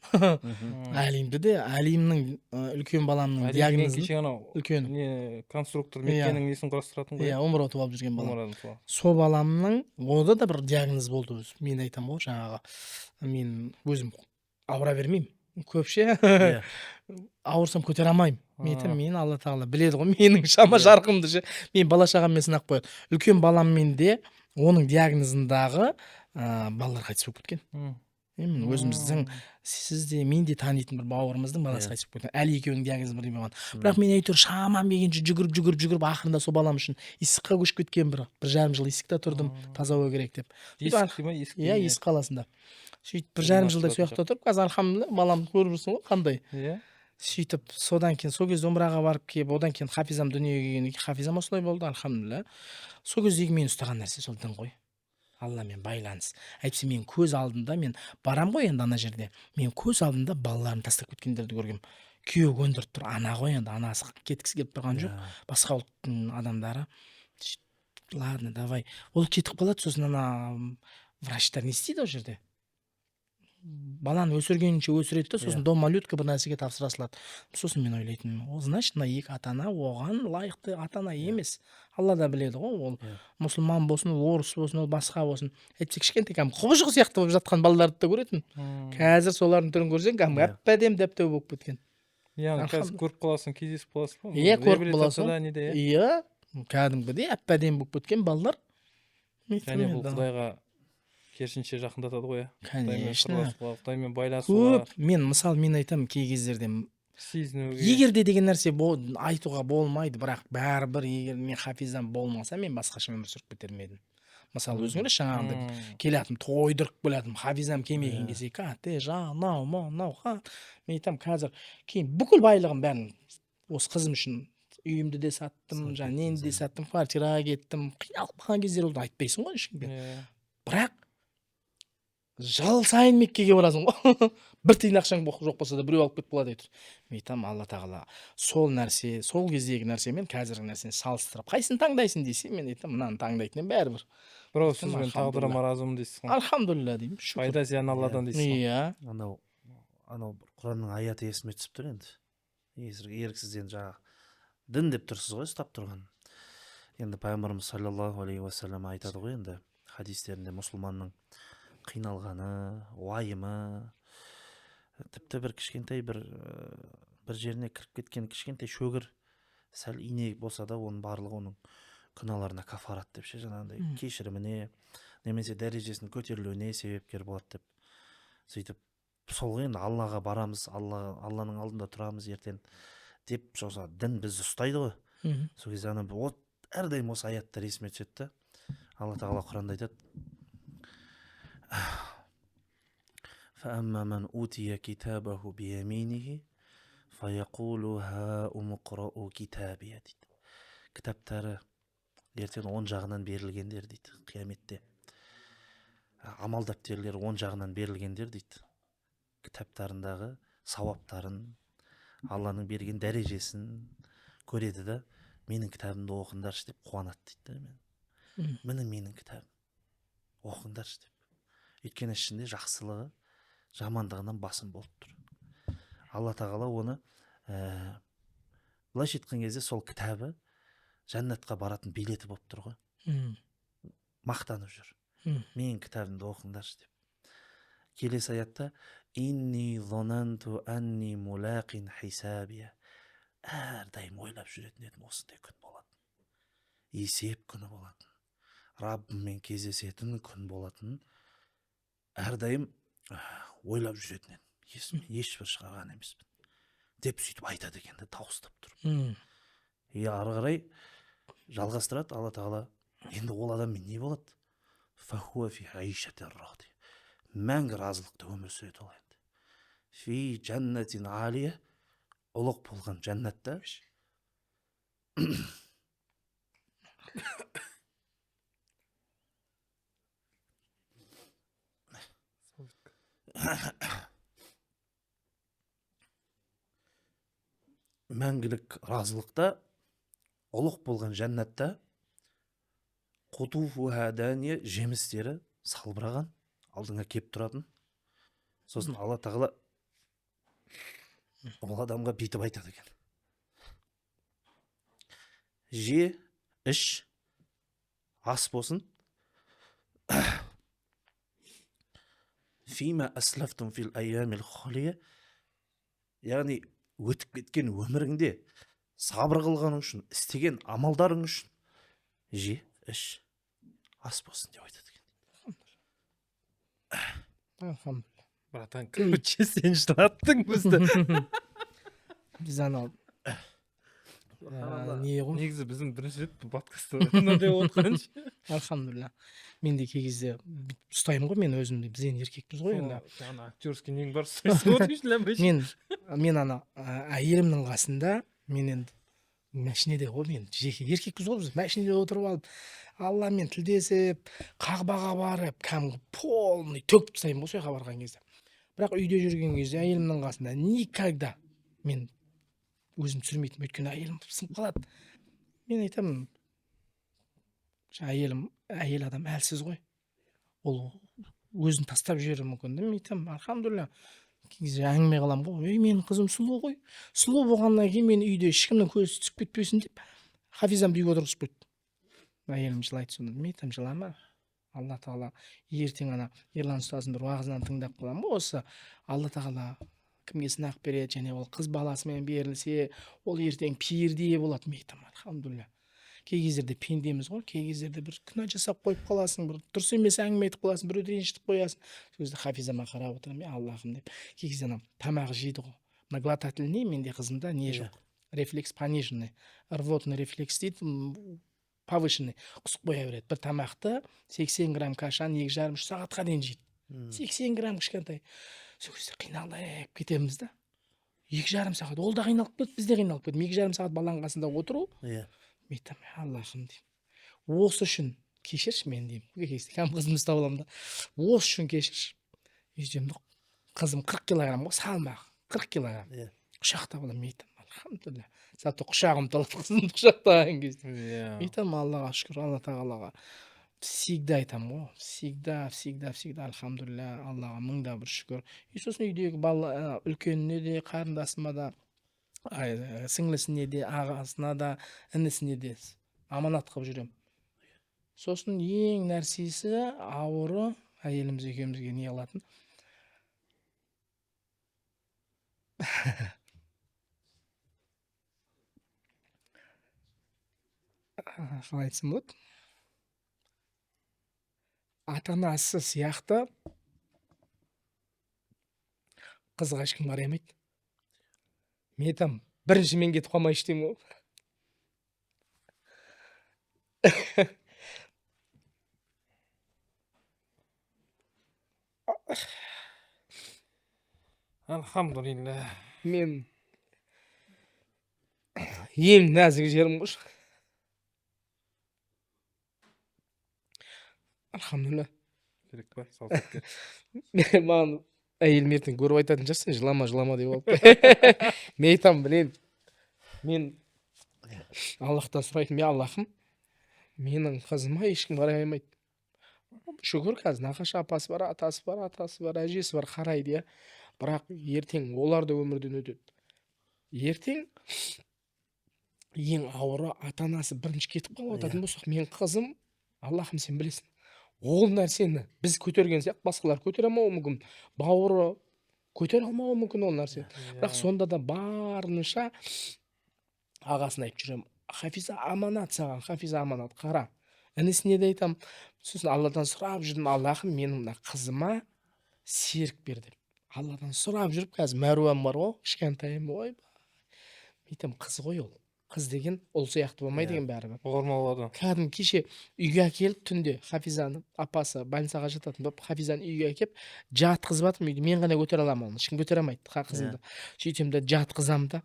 Әлиімде де, Әлиімнің үлкен баламның диагнозын, үлкен конструктор Меккенің несін құрастыратын ғой. Умра ұтып алып жүрген балам. Сол баламның ода да бір диагноз болды өзі. Мен айтам ғой, жаңағы мен өзім ауыра бермеймін. Көпше ауырсам көтере алмаймын. Мен Алла тағала біледі ғой менің шама жарқымды ше. Мен бала шағаммен сынақ қояды. Үлкен баламмен де оның диагнозындағы балалар қайтыс болып кеткен. Мен өзіміздің сізде мен де танитын бір бауырымыздың баласы Иә. қайтып кеткен. Әлі екеуінің диагнозы бірдей болған. Бірақ мен әйтеуір шамам келгенше жүгіріп ақырында сол балам үшін исыққа көшіп кеткен бір жарым жыл исікта тұрдым, таза болу керек деп. Есік дей ма? Есік Иә, Есік қаласында. Сөйтіп бір жарым жылдай сол жақта тұрып, қазір альхамдулилля баламды көріп жүрсің ғой қандай. Иә. Сөйтіп содан кейін сол кезде умраға барып келіп, одан кейін хафизам дүниеге келгеннен кейін хафизам осылай болды, альхамдулилля. Сол кездегі мені ұстаған нәрсе сол дін ғой. Алламен байланыс. Әйтпесе мен көз алдымда, мен барам ғой енді ана жерде. Мен көз алдымда балаларын тастап кеткендерді көргем. Күйеу көндіріп тұр, ана ғой енді, анасы кеткісі келіп тұрған жоқ. Басқа ұлттың адамдары. Ладно, давай. Ол кетіп қалады, сосын ана врачтар не істейді ол жерде? Баланы өсіргенінше өсіреді де, сосын дом малютка бір нәрсеге тапсыра салады. Сосын мен ойлайтынмын, о, значит, мына екі ата ана оған лайықты ата ана емес. Алла да біледі ғой, ол мұсылман болсын, ол орыс болсын, ол басқа болсын. Әйтпесе кішкентай кәдімгі құбыжық сияқты болып жатқан балаларды да көретін. Қазір солардың түрін көрсең, кәдімгі әп-әдемі дәптеу болып кеткен. Яғни қазір көріп қаласың, кездесіп қаласың ғой. Иә, көріп қаласың. Реабилитацияда Иә, кәдімгідей әп-әдемі болып кеткен балалар. және бұл Құдайға керісінше жақындатады ғой. Конечно. Құдаймен байланысуға. Көп. Мен айтамын кей кездерде Сезінуге. егер де деген нәрсе айтуға болмайды, бірақ бәрібір егер мен хафизам болмаса, мен басқаша өмір сүріп кетер едім. Мысалы өзіңіз жаңағындай келатым, тойдырып келатым, хафизам келмеген кезде, мынау, мен айтамын қазір кейін бүкіл байлығым бәрін осы қызым үшін үйімді де саттым, нені де саттым, квартираға кеттім, қиналып қалған кездер болды, айтпайсың ғой ешкімге. Бірақ жыл сайын Меккеге барасың ғой. Бір тиын ақшаң жоқ болса да біреу алып кетіп қалады дейді. Мен айтамын, Алла тағала сол нәрсе, сол кездегі нәрсемен қазіргі нәрсені салыстырып, қайсысын таңдайсың десе, мен айтамын, мынаны таңдайтын бәрібір. Бірақ сізбен тағдырыма разымын дейсіз ғой. Альхамдулилля деймін. Пайда зиян Алладан дейсіз ғой. Иә. Анау Құранның аяты есіме түсіп тұр енді. Еріксізден жаңағы дін деп тұрсыз ғой, ұстап тұрған. Енді пайғамбарымыз саллаллаху алейхи уассалам айтады ғой енді хадистерінде мұсылманның қиналғаны, уайымы, тіпті бір кішкентай бір жеріне кіріп кеткен кішкентай шөгір сәл ине болса да оның барлығы оның күнәларына кафарат деп ше, жаңағындай кешіріміне немесе дәрежесінің көтерілуіне себепкер болады деп. Сөйтіп сол енді Аллаға барамыз, Алланың алдында тұрамыз ертең деп соса дін бізді ұстайды ғой. Сол кезде ана әрдайым осы аяттар есіме түседі да. Алла тағала Құранда айтады: فأما من أوتي كتابه بيمينه فيقول هاؤم اقرءوا كتابي дейді. Кітаптары ертең оң жағынан берілгендер дейді, қияметте. Амал дәптерлері оң жағынан берілгендер дейді. Кітаптарындағы сауаптарын, Алланың берген дәрежесін көреді да, менің кітабымды оқыңдаршы деп қуанады дейді. Менің кітабым оқыңдаршы деп. Өйткені ішінде жақсылығы жамандығынан басым болып тұр. Алла тағала оны былайша айтқан кезде сол кітабы жәннатқа баратын билеті болып тұр ғой. Мақтанып жүр. Менің кітабымды оқыңдаршы деп. Келесі аятта: инни зонанту анни мулақин хисабия. Әрдайым ойлап жүретін едім, осындай күн болатын. Есеп күні болатын. Раббыммен кездесетін күн болатын. Әрдайым ойлап жүретін едім. Ешбір шығарған емеспін. Деп сөйтіп айтады екен, дауыстап тұрып. Ары қарай жалғастырады Алла тағала. Енді ол адаммен не болады? Фахуа фи айшатир ради. Мәңгі разылықта өмір сүреді ол енді. Фи жаннатин алия. Ұлық болған жәннатта. Мәңгілік разылықта, ұлық болған жәннатта, құтуфуха дания, жемістері салбыраған, алдыңа кеп тұратын. Сосын Алла тағала ол адамға бүйтіп айтады екен: же, іш, ас болсын. Фима аслафтум фил айямил холия. Яғни өтіп кеткен өміріңде сабыр қылғаның үшін, істеген амалдарың үшін же, іш, ас болсын деп айтады екен. братан, короче, сен жылаттың бізді. Біз анау не ғой, Негізі біздің бірінші рет бұл подкастта мынандай отқан. альхамдулилля. Мен де кей кезде бүйтіп ұстаймын ғой, мен өзімді, біз енді еркекпіз ғой енді. Ана актерский нең бар, сөйтіп мен ана әйелімнің қасында, мен енді машинеде ғой, мен жеке еркекпіз ғой, біз машинеде отырып алып алламен тілдесіп, қағбаға барып, кәдімгі полный төгіп тастаймын ғой сол жаққа барған кезде. Бірақ үйде жүрген кезде әйелімнің қасында никогда мен өзім түсірмейтін, өйткені әйелім сынып қалады. Мен айтамын, әйел адам әлсіз ғой, ол өзін тастап жіберуі мүмкін. Мен айтамын, альхамдулилля, кезде әңгіме қыламын ғой, ей менің қызым сұлу ғой, сұлу болғаннан кейін мен үйде ешкімнің көзі түсіп кетпесін деп Хафизамды үйге отырғызып қойды. Әйелім жылайды сонда. Мен айтамын, жылама, алла тағала ертең ана ерлан ұстаздың бір уағызынан тыңдап қаламын ғой, осы алла тағала кімге сынақ береді, және ол қыз баласымен берілсе, ол ертең перде болады. Мен айтамын, альхамдулилля. Кей кездерде пендеміз ғой, кей кездерде бір күнә жасап қойып қаласың, бір дұрыс емес әңгіме айтып қаласың, біреуді ренжітіп қоясың. Сол кезде Хафизама қарап отырамын, ей Аллахым деп. Кей кезде ана тамақ жейді ғой, мына глотательный, менде қызымда не жоқ, рефлекс пониженный, рвотный рефлекс дейді, повышенный, құсып қоя береді. Бір тамақты 80 грамм кашаны 2,5-3 сағатқа дейін жейді. 80 грамм кішкентай. Сол кезде қиналып кетеміз да. 2,5 сағат, ол да қиналып кетті, біз де қиналып кеттік. 2,5 сағат баланың қасында отыру. Мен айтамын, Аллахым деймін. Осы үшін кешірші мен деймін. Қызымды ұстап аламын да. Осы үшін кешірші. Үйдемді қызым 40 килограмм ғой, салмағы 40 килограмм. Құшақтап аламын, мен айтамын, альхамдулилля. Зато құшағым талады қызымды құшақтаған кезде. Айтамын, Аллаға шүкір, Алла тағалаға. Всегда айтамын ғой, всегда, альхамдулилля, Аллаға мыңда бір шүкір. И сосын үйдегі бала, үлкеніне де, қарындасыма да, сіңлісіне де, ағасына да, інісіне де аманат қылып жүремін. Сосын ең нәрсесі ауыры әйеліміз екеумізге не қылатын. Қалай айтсам болады? Ата-анасы сияқты қызға ешкім қарай алмайды. Мен айтамын, бірінші мен кетіп қалмайыншы деймін ғой. Альхамдулилля. Мен ең нәзік жерім ғой. Альхамдулилля. Керек па? Салсатке. Маған әйелім ертең көріп айтатын шығарсың, жылама деп алып. Мен айтамын, білем. Мен Аллахтан сұрайтын, мен Аллахым, менің қызыма ешкім қарай алмайды. Шүкір, қазір нағашы апасы бар, атасы бар, әжесі бар, қарайды, бірақ ертең олар да өмірден өтеді. Ертең ең ауыры ата-анасы бірінші кетіп қалып жататын болсақ, мен қызым, Аллахым, сен білесің, ол нәрсені біз көтерген сияқты басқалар көтере алмауы мүмкін, бауыры көтере алмауы мүмкін ол нәрсе. Бірақ сонда да барынша ағасына айтып жүремін, Хафиза аманат саған, Хафиза аманат, қара. Інісіне де айтамын, сосын Алладан сұрап жүрдім, Аллахым, менің мына қызыма серік бер деп. Алладан сұрап жүріп, қазір Мәруам бар ғой, кішкентайым, ой, айтамын, қыз ғой ол. Қыз деген ол сияқты болмайды деген бәрібір. Оғырма болады. Кәдім кеше үйге әкеліп түнде Хафизаның апасы больницаға жататын болып, Хафизаны үйге әкеліп жатқызып жатырмын үйде. Мен ғана көтере аламын оны, ешкім көтере алмайды қызымды. Сөйтем де жатқызамын да,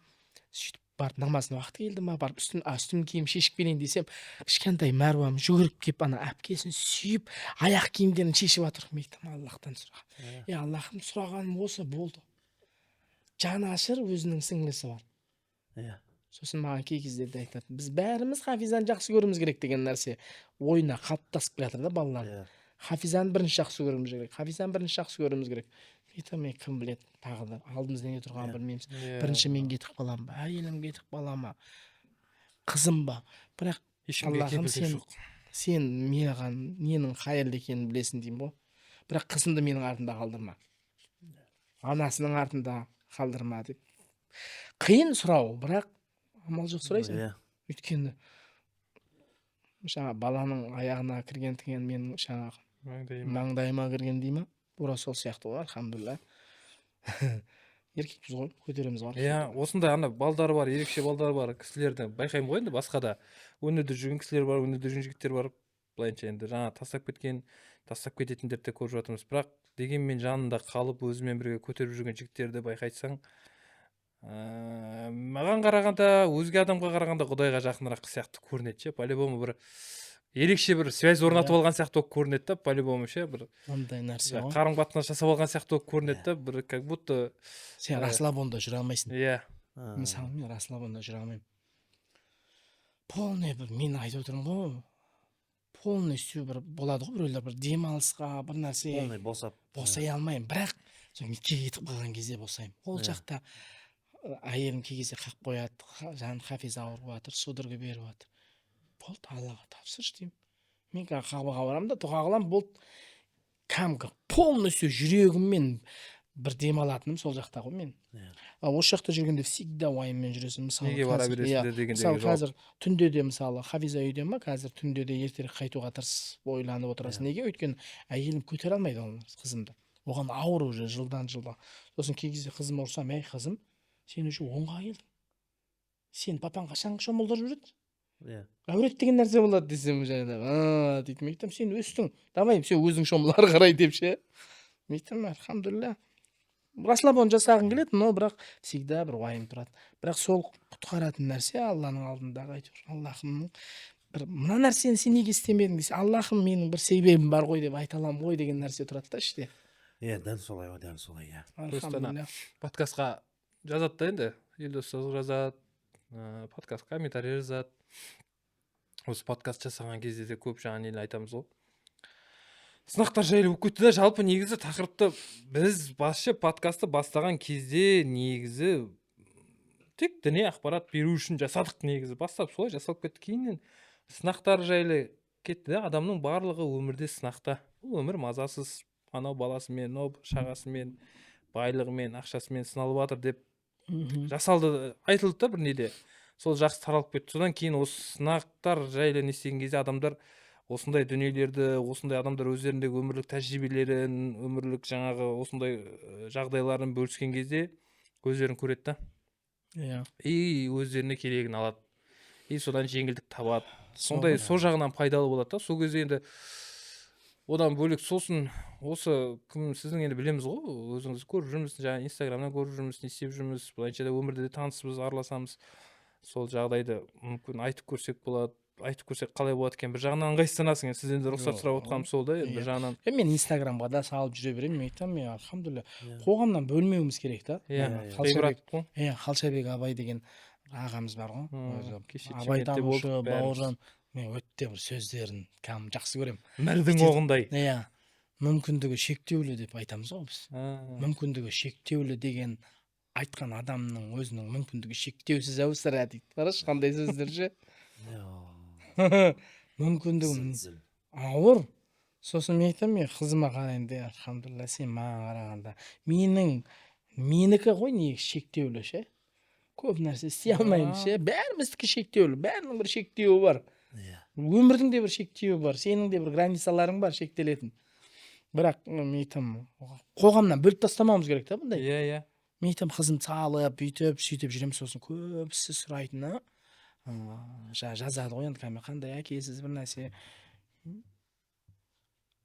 сөйтіп барып намазына уақыты келді ма, барып үстім киім шешіп келейін десем, кішкентай Мәруам жүгіріп келіп ана әпкесін сүйіп, аяқ киімдерін шешіп жатыр. Мен айтамын, Аллахтан сұра. Аллахым, сұрағаным осы болды. Жанашыр өзінің сіңлісі бар. Сосын маған кей кездерде айтады, біз бәріміз Хафизаны жақсы көріміз керек деген нәрсе ойына қалыптасып келатыр да балалар. Хафизаны бірінші жақсы көріміз керек, Хафизаны бірінші жақсы көріміз керек. Мен кім біледі, тағы да алдымызда не тұрғанын білмейміз. Бірінші мен кетіп қалам ба, әйелім кетіп қала ма, қызым ба. Бірақ Аллахым, сен маған ненің қайырлы екенін білесің деймін ғой. Бірақ қызымды менің артымда қалдырма, анасының артында қалдырма деп. Қиын сұрау, бірақ амал жоқ сұрайсың. Өйткені баланың аяғына кірген тіген менің маңдайыма кірген дей ма, тура сол сияқты ғой, альхамдулилля. еркекпіз ғой, көтереміз ғой. иә осындай ана балдар бар, ерекше балдар бар кісілерді байқаймын ғой енді басқада өнерде жүрген кісілер бар, өнерде жүрген жігіттер бар, былайынша енді жаңа тастап кететіндерді де көріп жатырмыз, бірақ дегенмен жанында қалып өзімен бірге көтеріп жүрген жігіттерді байқайтсаң, маған қарағанда өзге адамға қарағанда құдайға жақынырақ сияқты көрінеді ше, по-любому бір ерекше бір связь орнатып алған сияқты болып көрінеді да, по-любому ше, бір Ондай нәрсе ғой. қарым қатынас жасап алған сияқты болып көрінеді да, бір как будто Сен расслабонда жүре алмайсың. иә Мысалы мен расслабонда жүре алмаймын. Полный бір мен айтып отырмын ғой. Полностью бір болады ғой біреулер бір демалысқа бір нәрсе Полный босай алмаймын, бірақ некеге кетіп қалған кезде босаймын. Ол жақта әйелім кей кезде қақып қояды, жаны Хафиза ауырып жатыр, судорога беріп жатыр. Болды, Аллаға тапсыршы деймін. Мен қабылға барамын да дұға қыламын, болды. Кәдімгі полностью жүрегіммен бір демалатыным сол жақта ғой мен. Осы жақта жүргенде всегда уайыммен жүресің. Мысалы, неге бара бересіңдер дегендегі мысалы қазір түнде де мысалы Хафиза үйде ма, қазір түнде де ертерек қайтуға тырысып ойланып отырасың. Неге? Өйткені әйелім көтере алмайды оны, қызымды. Оған ауыр уже жылдан жылға. Сосын кей кезде қызым ұрсам, ей қызым, сен уже 10-ға келдің. Сен папаң қашан шомылдырып жүреді? Әурет деген нәрсе болады десем жаңағыда. Дейтім, айтам, сен өстің. Давай, сен өзің шомыл ары қарай деп ше. Айтам, альхамдулилля. Расслабон жасағың келеді, но бірақ всегда бір уайым тұрады. Бірақ сол құтқаратын нәрсе Алланың алдындағы әйтеуір. Аллахымның бір мына нәрсені сен неге істемедің десе, Аллахым менің бір себебім бар ғой деп айта аламын ғой деген нәрсе тұрады да іште. Иә, дәл солай ғой, дәл солай, иә. Альхамдулилля. подкастқа жазады да енді Елдос жазады, подкаст комментарий жазады. Осы подкаст жасаған кезде де көп жаңа нені айтамыз ғой, сынақтар жайлы болып кетті да. Жалпы негізі тақырыпты біз басшы подкастты бастаған кезде негізі тек діни ақпарат беру үшін жасадық, негізі бастап солай жасалып кетті. Кейіннен сынақтар жайлы кетті да. Адамның барлығы өмірде сынақта. Бұл өмір мазасыз, анау баласымен, мынау шағасымен, байлығымен, ақшасымен сыналып жатыр деп жасалды, айтылды да бір неде. Сол жақсы таралып кетті. Содан кейін осы сынақтар жайлы не істеген кезде адамдар осындай дүниелерді, осындай адамдар өздеріндегі өмірлік тәжірибелерін, өмірлік жаңағы осындай жағдайларын бөліскен кезде өздерін көреді да. Иә. И өздеріне керегін алады. И содан жеңілдік табады. Сондай сол жағынан пайдалы болады да. Сол кезде енді одан бөлек сосын осы кім сіздің енді білеміз ғой, өзіңіз көріп жүрміз, жаңа Инстаграмнан көріп жүрміз, не істеп жүрміз, былайша да өмірде де таныспыз, араласамыз. Сол жағдайды мүмкін айтып көрсек болады. Айтып көрсек қалай болады екен. Бір жағынан ыңғайсызданасың, сол енді рұқсат сұрап отқаным сол да. Бір жағынан мен Инстаграмға да салып жүре беремін. Мен айтамын, мен альхамдулилля қоғамнан бөлмеуіміз керек та. Қалшабек Абай деген ағамыз бар ғой. Абайтанушы бауыржан. Мен өте бір сөздерін кәдімгі жақсы көремін. Мірдің оғындай. Иә. Мүмкіндігі шектеулі деп айтамыз ғой біз. Мүмкіндігі шектеулі деген айтқан адамның өзінің мүмкіндігі шектеусіз әусіра дейді. Қарашы қандай сөздер ше. Мүмкіндігім ауыр. Сосын мен айтамын, мен қызыма қарайында, альхамдулилля, сен маған қарағанда менікі ғой негізі шектеулі ше. Көп нәрсе істей алмаймын ше. Бәріміздікі шектеулі, бәрінің бір шектеуі бар. Өмірдің де бір шектеуі бар, сенің де бір границаларың бар шектелетін. Бірақ мен айтамын, қоғамнан бөліп тастамауымыз керек та бұндай. Иә. Мен айтамын, қызым салып, бүйтіп, сөйтіп жүремін. Сосын көбісі сұрайтыны жазады ғой енді, қандай әкесіз бір нәрсе.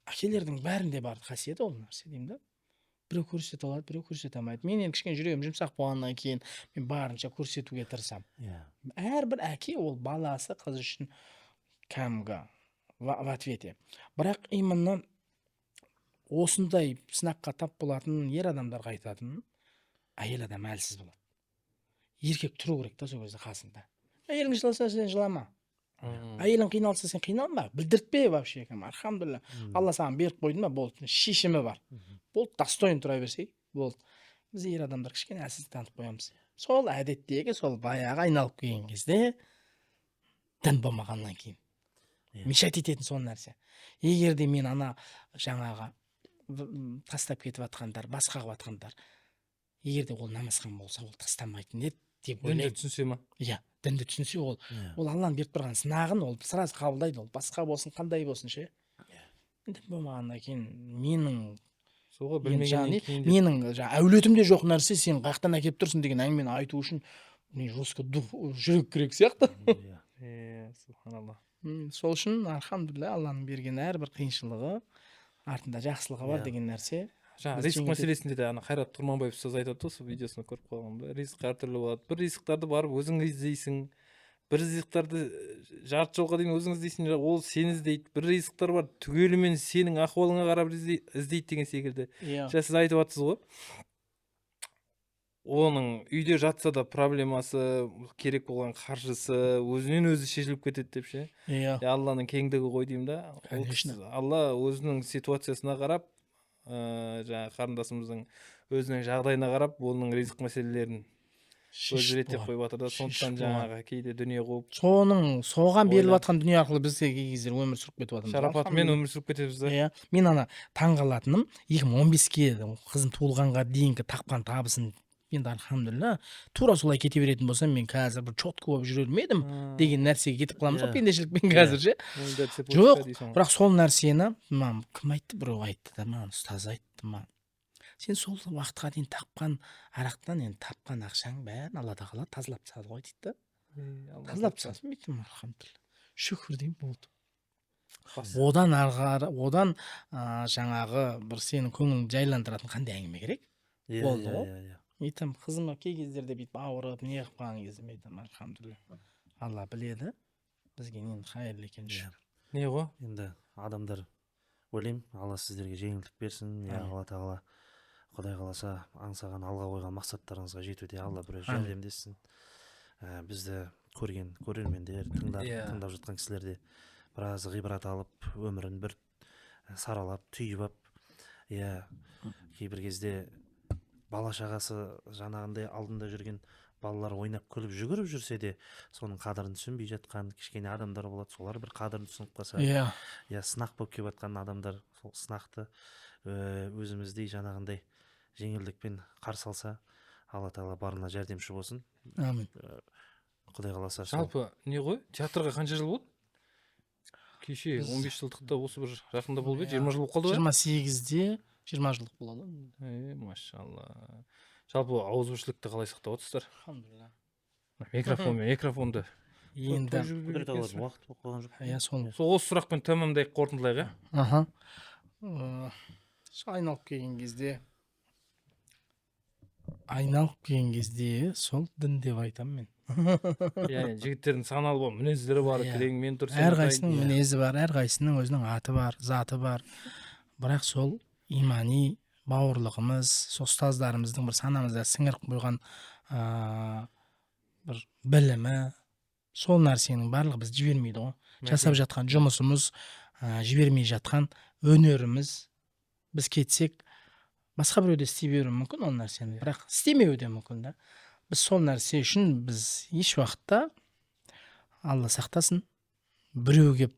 Әкелердің бәрінде бар қасиеті ол нәрсе деймін да. Біреу көрсете алады, біреу көрсете алмайды. Мен енді кішкене жүрегім жұмсақ болғаннан кейін мен барынша көрсетуге тырысамын. Әрбір әке ол баласы қыз үшін кәдімгі в ответе. Бірақ именно осындай сынаққа тап болатын ер адамдарға айтатын, әйел адам әлсіз болады. Еркек тұру керек та сол кезде қасында. Әйелің жыласа сен жылама. Әйелің қиналса сен қиналма, білдіртпе вообще. Альхамдулилля, Алла саған беріп қойды ма, болды, шешімі бар. Болды, достоин тұра берсей, болды. Біз ер адамдар кішкене әлсіздік танытып қоямыз. Сол әдеттегі, сол баяғы айналып келген кезде дін болмағаннан кейін мешайт ететін сол нәрсе. Егер де мен ана жаңағы тастап кетіп жатқандар, басқа қылып жатқандар, егер де ол намазхан болса, ол тастамайтын еді деп ойлаймын. Дінді түсінсе ма? Иә, дінді түсінсе ол Алланың беріп тұрған сынағын ол сразу қабылдайды, ол басқа болсын, қандай болсын ше. Дін болмағаннан кейін менің Соға Енді білмегеннен жаңағы кейін менің әулетімде жоқ нәрсе сен қаяқтан әкеліп тұрсың деген әңгімені айту үшін не жестко жүрек керек сияқты. Субханалла. Сол үшін альхамдулилля Алланың берген әрбір қиыншылығы артында жақсылығы бар деген нәрсе. Жаңа Біз риск жеңілдетіп- мәселесінде де ана Қайрат Тұрманбаев ұстаз айтады ғой, сол видеосында көріп қалғанмын. Риск әртүрлі болады. Бір рисктарды барып өзің іздейсің. Бір ризықтарды жарты жолға дейін өзің іздейсің, ол сені іздейді. Бір ризықтар бар, түгелімен сенің ахуалыңа қарап іздейді деген секілді. Иә. Сіз айтып жатсыз ғой. Оның үйде жатса да проблемасы, керек болған қаржысы өзінен өзі шешіліп кетеді деп ше. Иә. Алланың кеңдігі ғой деймін да. Конечно. Алла өзінің ситуациясына қарап, жаңағы қарындасымыздың өзінің жағдайына қарап, оның ризық мәселелерін өзі реттеп қойып жатыр да. Сондықтан жаңағы кейде дүние қуып соған беріліп жатқан дүние арқылы біз кей кездері өмір сүріп кетіп жатырмыз. шарапатымен өмір сүріп кетеміз да. Иә. Мен ана таңғалатыным 2015-ке қызым туылғанға дейінгі тапқан табысын енді альхамдулилля тура солай кете беретін болсам мен қазір бір четко болып жүрер ме едім деген нәрсеге кетіп қаламыз ғой пендешілікпен қазір ше. Жоқ, бірақ сол нәрсені маған кім айтты, біреу айтты да, маған ұстаз айтты маған. Сен сол уақытқа дейін тапқан арақтан енді тапқан ақшаң бәрін Алла тағала тазалап тастады ғой дейді да. Тазалап тастады. Мен айттым альхамдулилля. Шүкір деймін, болды. Одан арғары, одан жаңағы бір сенің көңіліңді жайландыратын қандай әңгіме керек? Болды ғой. Айтам, қызыма кей кездерде бүйтіп ауырып, не қылып қалған кезде мен айтам, альхамдулилля. Алла біледі, бізге ненің қайырлы екенін шүкір. Не ғой? Енді адамдар ойлаймын, Алла сіздерге жеңілдік берсін. Алла тағала Құдай қаласа аңсаған, алға қойған мақсаттарыңызға жетуде Алла бір жәрдемдесін. Бізді көрген көрермендер, тыңдап жатқан кісілер де біраз ғибрат алып, өмірін бір саралап, түйіп алып, кейбір кезде бала шағасы жаңағындай алдында жүрген балалар ойнап күліп жүгіріп жүрсе де соның қадірін түсінбей жатқан кішкене адамдар болады, солар бір қадірін түсініп қалса, сынақ болып келіп жатқан адамдар сол сынақты өзіміздей жаңағындай жеңілдікпен қарсы алса, Алла тағала барына жәрдемші болсын. Амин. Құдай қаласа. Жалпы не ғой? Театрға қанша жыл болды? Кеше 15 жылдықта осы бір жақында болып еді, 20 жыл болып қалды ғой? 28-де 20 жылдық болады. Машалла. Жалпы ауызбіршілікті қалай сақтап отырсыздар? Алхамдулилля. Микрофонды. Енді Құдай тағала уақыт болып қалған жоқ. Сол осы сұрақпен тәмамдайық, қорытындылайық, айналып келген кезде сол дін деп айтамын мен. Яғни жігіттердің саналы бар мінездері бар, кілеңмен тұрса. Әрқайсының мінезі бар, әрқайсының өзінің аты бар, заты бар. Бірақ сол имани бауырлығымыз, сол ұстаздарымыздың бір санамызда сіңіріп қойған бір білімі, сол нәрсенің барлығы біз жібермейді ғой. Жасап жатқан жұмысымыз, жібермей жатқан өнеріміз, біз кетсек басқа біреуде істей беруі мүмкін ол нәрсені, бірақ істемеуі де мүмкін да. Біз сол нәрсе үшін біз еш уақытта, Алла сақтасын, біреу кеп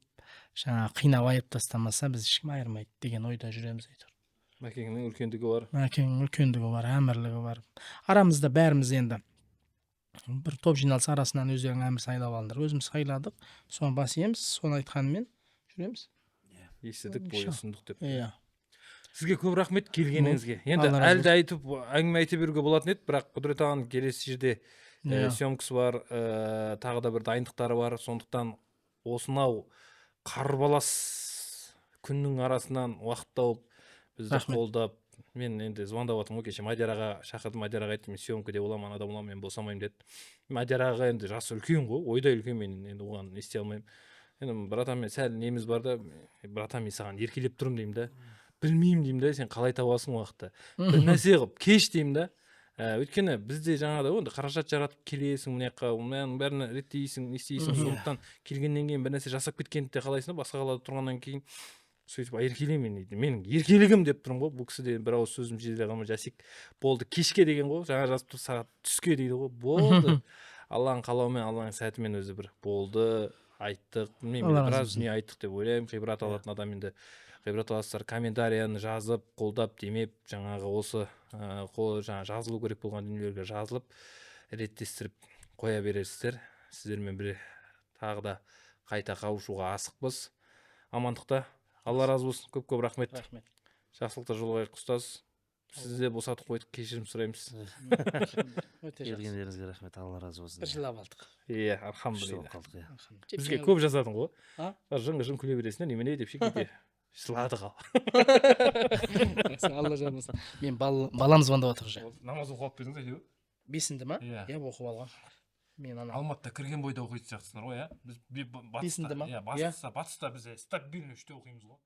жаңа қинап айып тастамаса, біз ешкім айырмайды деген ойда жүреміз әйтеуір. Мәкеңнің үлкендігі бар. Мәкеңнің үлкендігі бар, әмірлігі бар. Арамызда бәріміз енді бір топ жиналыс арасынан өздерің әмір сайлап алыңдар. Өзіміз сайладық, соны бас иеміз, соны айтқанымен жүреміз. Естідік, бойы сұмдық деп. Сізге көп рахмет келгеніңізге. Енді әлі де айтып, әңгіме айта беруге болатын еді, бірақ Құдірет ағаның келесі жерде съемкасы бар, тағы да бір дайындықтары бар. Сондықтан осынау қарбалас күннің арасынан уақыт тауып бізді қолдап, мен енді звондап жатырмын ғой, кеше Мадияр аға шақырдым, Мадияр аға айтты, мен съемкіде боламын, анада боламын, мен босамаймын деді. Мадияр аға енді жасы үлкен ғой, ойдай үлкен, мен енді оған не істей алмаймын. Енді братан, мен сәл неміз бар да, братан, мен саған еркелеп тұрмын деймін да. Білмеймін деймін да, сен қалай табасың уақытты. Бір нәрсе қылып кеш деймін да. Өйткені бізде жаңағыдай ғой, қаражат жаратып келесің мына жаққа, оның бәрін реттейсің, не істейсің, сондықтан келгеннен кейін бір нәрсе жасап кеткенді де қалайсың, басқа қалада тұрғаннан кейін сөйтіп еркелеймін дейді. Менің еркелігім деп тұрмын ғой, бұл кісіде бір ауыз сөзім жетелей қалмай, жасик болды, кешке деген ғой, жаңа жазып тұр, сағат түске дейді ғой, болды. Алланың қалауымен, Алланың сәтімен өзі бір болды, айттық, білмеймін, біраз дүние айттық деп ойлаймын. Ғибрат алатын адам енді ғибрат аласыздар, комментарияны жазып, қолдап, демеп, жаңағы осы жаңа жазылу керек болған дүниелерге жазылып, реттестіріп қоя берерсіздер. Сіздермен бір тағы да қайта қауышуға асықпыз. Амандықта. Алла разы болсын. Көп-көп рахмет. жақсылықта жолығайық ұстаз. Сізді босатып қойдық, кешірім сұраймыз. Өте жақсы. Келгендеріңізге рахмет, Алла разы болсын. Бір жылап алдық. Иә, Күшті алхамдулилля. болып қалдық, иә. Бізге көп жазатын ғой. А? Жыңғышын күле бересің, немене деп ше кейде. Жыладық ал. Алла жаза болсын. Мен балам звондап отыр уже. Намаз оқып бердіңіз әйтеуір. 5-інде ма? Иә. Иә, оқып алған. Мен ана Алматыда кірген бойда оқитын сияқтысыңдар ғой, иә? Біз Бесінде ма? батыста, батыста біз стабильно үште оқимыз ғой.